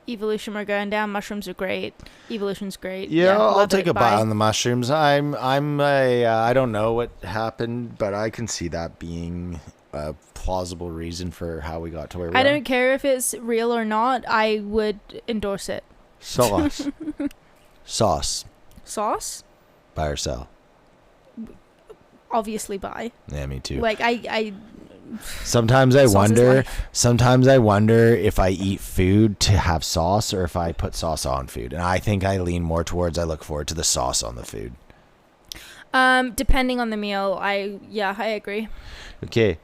[SPEAKER 1] evolution we're going down, mushrooms are great. Evolution's great.
[SPEAKER 2] Yeah, I'll take a buy on the mushrooms. I don't know what happened, but I can see that being a plausible reason for how we got to where we are.
[SPEAKER 1] I don't care if it's real or not. I would endorse it.
[SPEAKER 2] Sauce. Buy or sell?
[SPEAKER 1] Obviously buy.
[SPEAKER 2] Yeah, me too.
[SPEAKER 1] Like, I
[SPEAKER 2] sometimes I wonder if I eat food to have sauce or if I put sauce on food. And I think I lean more towards I look forward to the sauce on the food.
[SPEAKER 1] Depending on the meal, I agree.
[SPEAKER 2] Okay.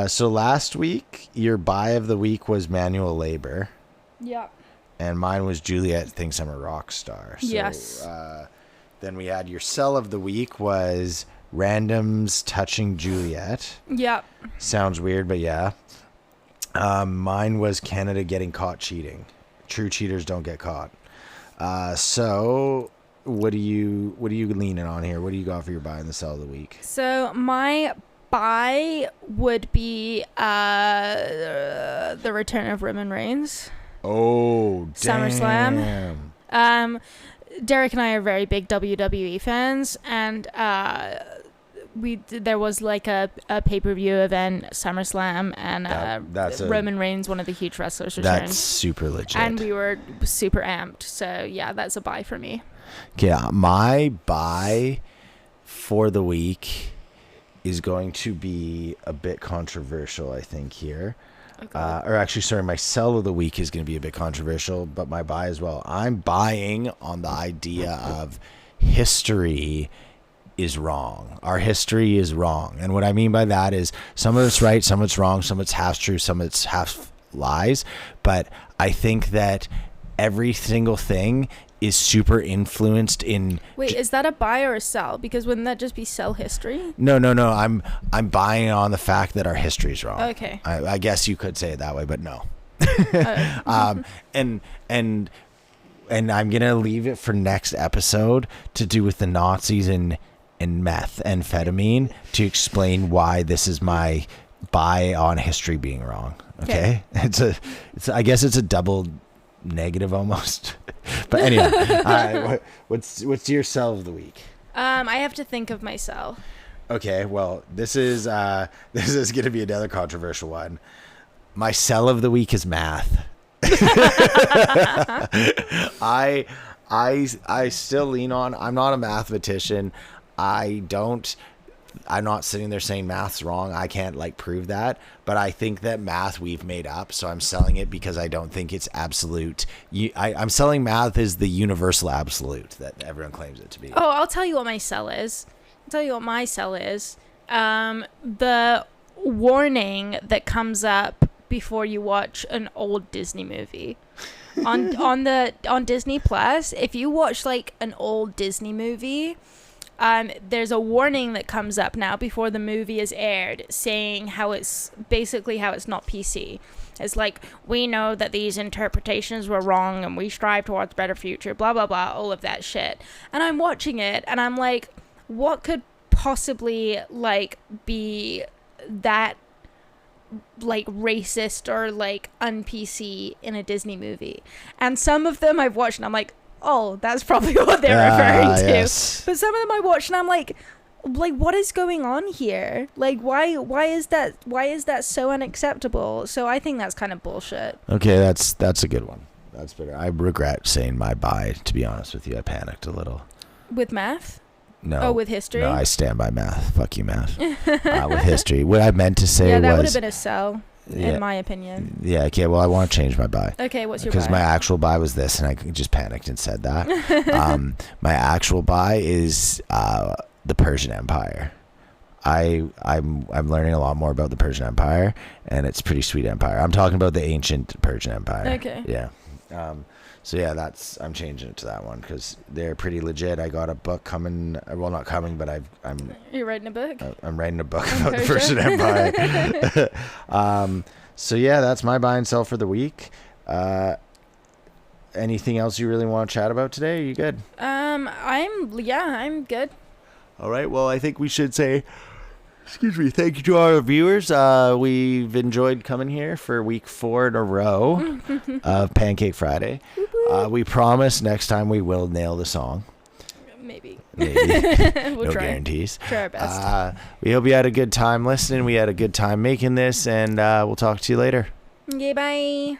[SPEAKER 2] So last week, your buy of the week was manual labor.
[SPEAKER 1] Yeah.
[SPEAKER 2] And mine was Juliet thinks I'm a rock star. So,
[SPEAKER 1] yes.
[SPEAKER 2] Then we had your sell of the week was randoms touching Juliet.
[SPEAKER 1] Yep.
[SPEAKER 2] Sounds weird, but yeah. Mine was Canada getting caught cheating. True cheaters don't get caught. So what are you leaning on here? What do you got for your buy and the sell of the week?
[SPEAKER 1] So my buy would be the return of Roman Reigns.
[SPEAKER 2] Oh, damn.
[SPEAKER 1] SummerSlam. Derek and I are very big WWE fans, and there was like a pay-per-view event, SummerSlam, and Roman Reigns, one of the huge wrestlers, returned.
[SPEAKER 2] That's super legit.
[SPEAKER 1] And we were super amped. So yeah, that's a buy for me.
[SPEAKER 2] Okay, my buy for the week is going to be a bit controversial, I think, here. Okay. My sell of the week is going to be a bit controversial, but my buy as well. I'm buying on the idea of history is wrong. Our history is wrong. And what I mean by that is some of it's right, some of it's wrong, some of it's half true, some of it's half lies. But I think that every single thing is super influenced in...
[SPEAKER 1] Wait, is that a buy or a sell? Because wouldn't that just be sell history?
[SPEAKER 2] No. I'm buying on the fact that our history is wrong.
[SPEAKER 1] Okay.
[SPEAKER 2] I guess you could say it that way, but no. And I'm gonna leave it for next episode to do with the Nazis and methamphetamine to explain why this is my buy on history being wrong. Okay. I guess it's a double negative almost. But anyway, what's your sell of the week?
[SPEAKER 1] I have to think of myself.
[SPEAKER 2] Okay, well, this is going to be another controversial one. My sell of the week is math. I still lean on. I'm not a mathematician. I'm not sitting there saying math's wrong. I can't prove that, but I think that math we've made up. So I'm selling it because I don't think it's absolute. I'm selling math as the universal absolute that everyone claims it to be.
[SPEAKER 1] Oh, I'll tell you what my sell is. The warning that comes up before you watch an old Disney movie. on Disney Plus, if you watch an old Disney movie, there's a warning that comes up now before the movie is aired saying how it's not PC. It's we know that these interpretations were wrong and we strive towards a better future, blah, blah, blah, all of that shit. And I'm watching it and I'm like, what could possibly be that racist or un-PC in a Disney movie? And some of them I've watched and I'm like, oh, that's probably what they're referring to. Yes. But some of them I watch and I'm like, what is going on here? Why is that so unacceptable? So I think that's kind of bullshit.
[SPEAKER 2] Okay, that's a good one. That's better. I regret saying my bye, to be honest with you. I panicked a little.
[SPEAKER 1] With math?
[SPEAKER 2] No.
[SPEAKER 1] Oh, with history?
[SPEAKER 2] No, I stand by math. Fuck you, math. With history. What I meant to say was...
[SPEAKER 1] Yeah, that would have been a sell. Yeah. In my opinion.
[SPEAKER 2] Yeah, okay, well, I want to change my buy.
[SPEAKER 1] Okay, what's your buy?
[SPEAKER 2] Because my actual buy was this, and I just panicked and said that. My actual buy is the Persian Empire. I'm learning a lot more about the Persian Empire, and it's a pretty sweet empire. I'm talking about the ancient Persian Empire.
[SPEAKER 1] Okay.
[SPEAKER 2] Yeah. So yeah, I'm changing it to that one because they're pretty legit. I got a book coming. Well, not coming, but I'm.
[SPEAKER 1] You're writing a book?
[SPEAKER 2] I'm writing a book about the Persian Empire. So yeah, that's my buy and sell for the week. Anything else you really want to chat about today? Are you good? I'm good. All right. Well, I think we should say, thank you to our viewers. We've enjoyed coming here for week 4 in a row of Pancake Friday. We promise next time we will nail the song.
[SPEAKER 1] Maybe.
[SPEAKER 2] We'll no try. Guarantees.
[SPEAKER 1] Try our best.
[SPEAKER 2] We hope you had a good time listening. We had a good time making this, and we'll talk to you later.
[SPEAKER 1] Okay, bye.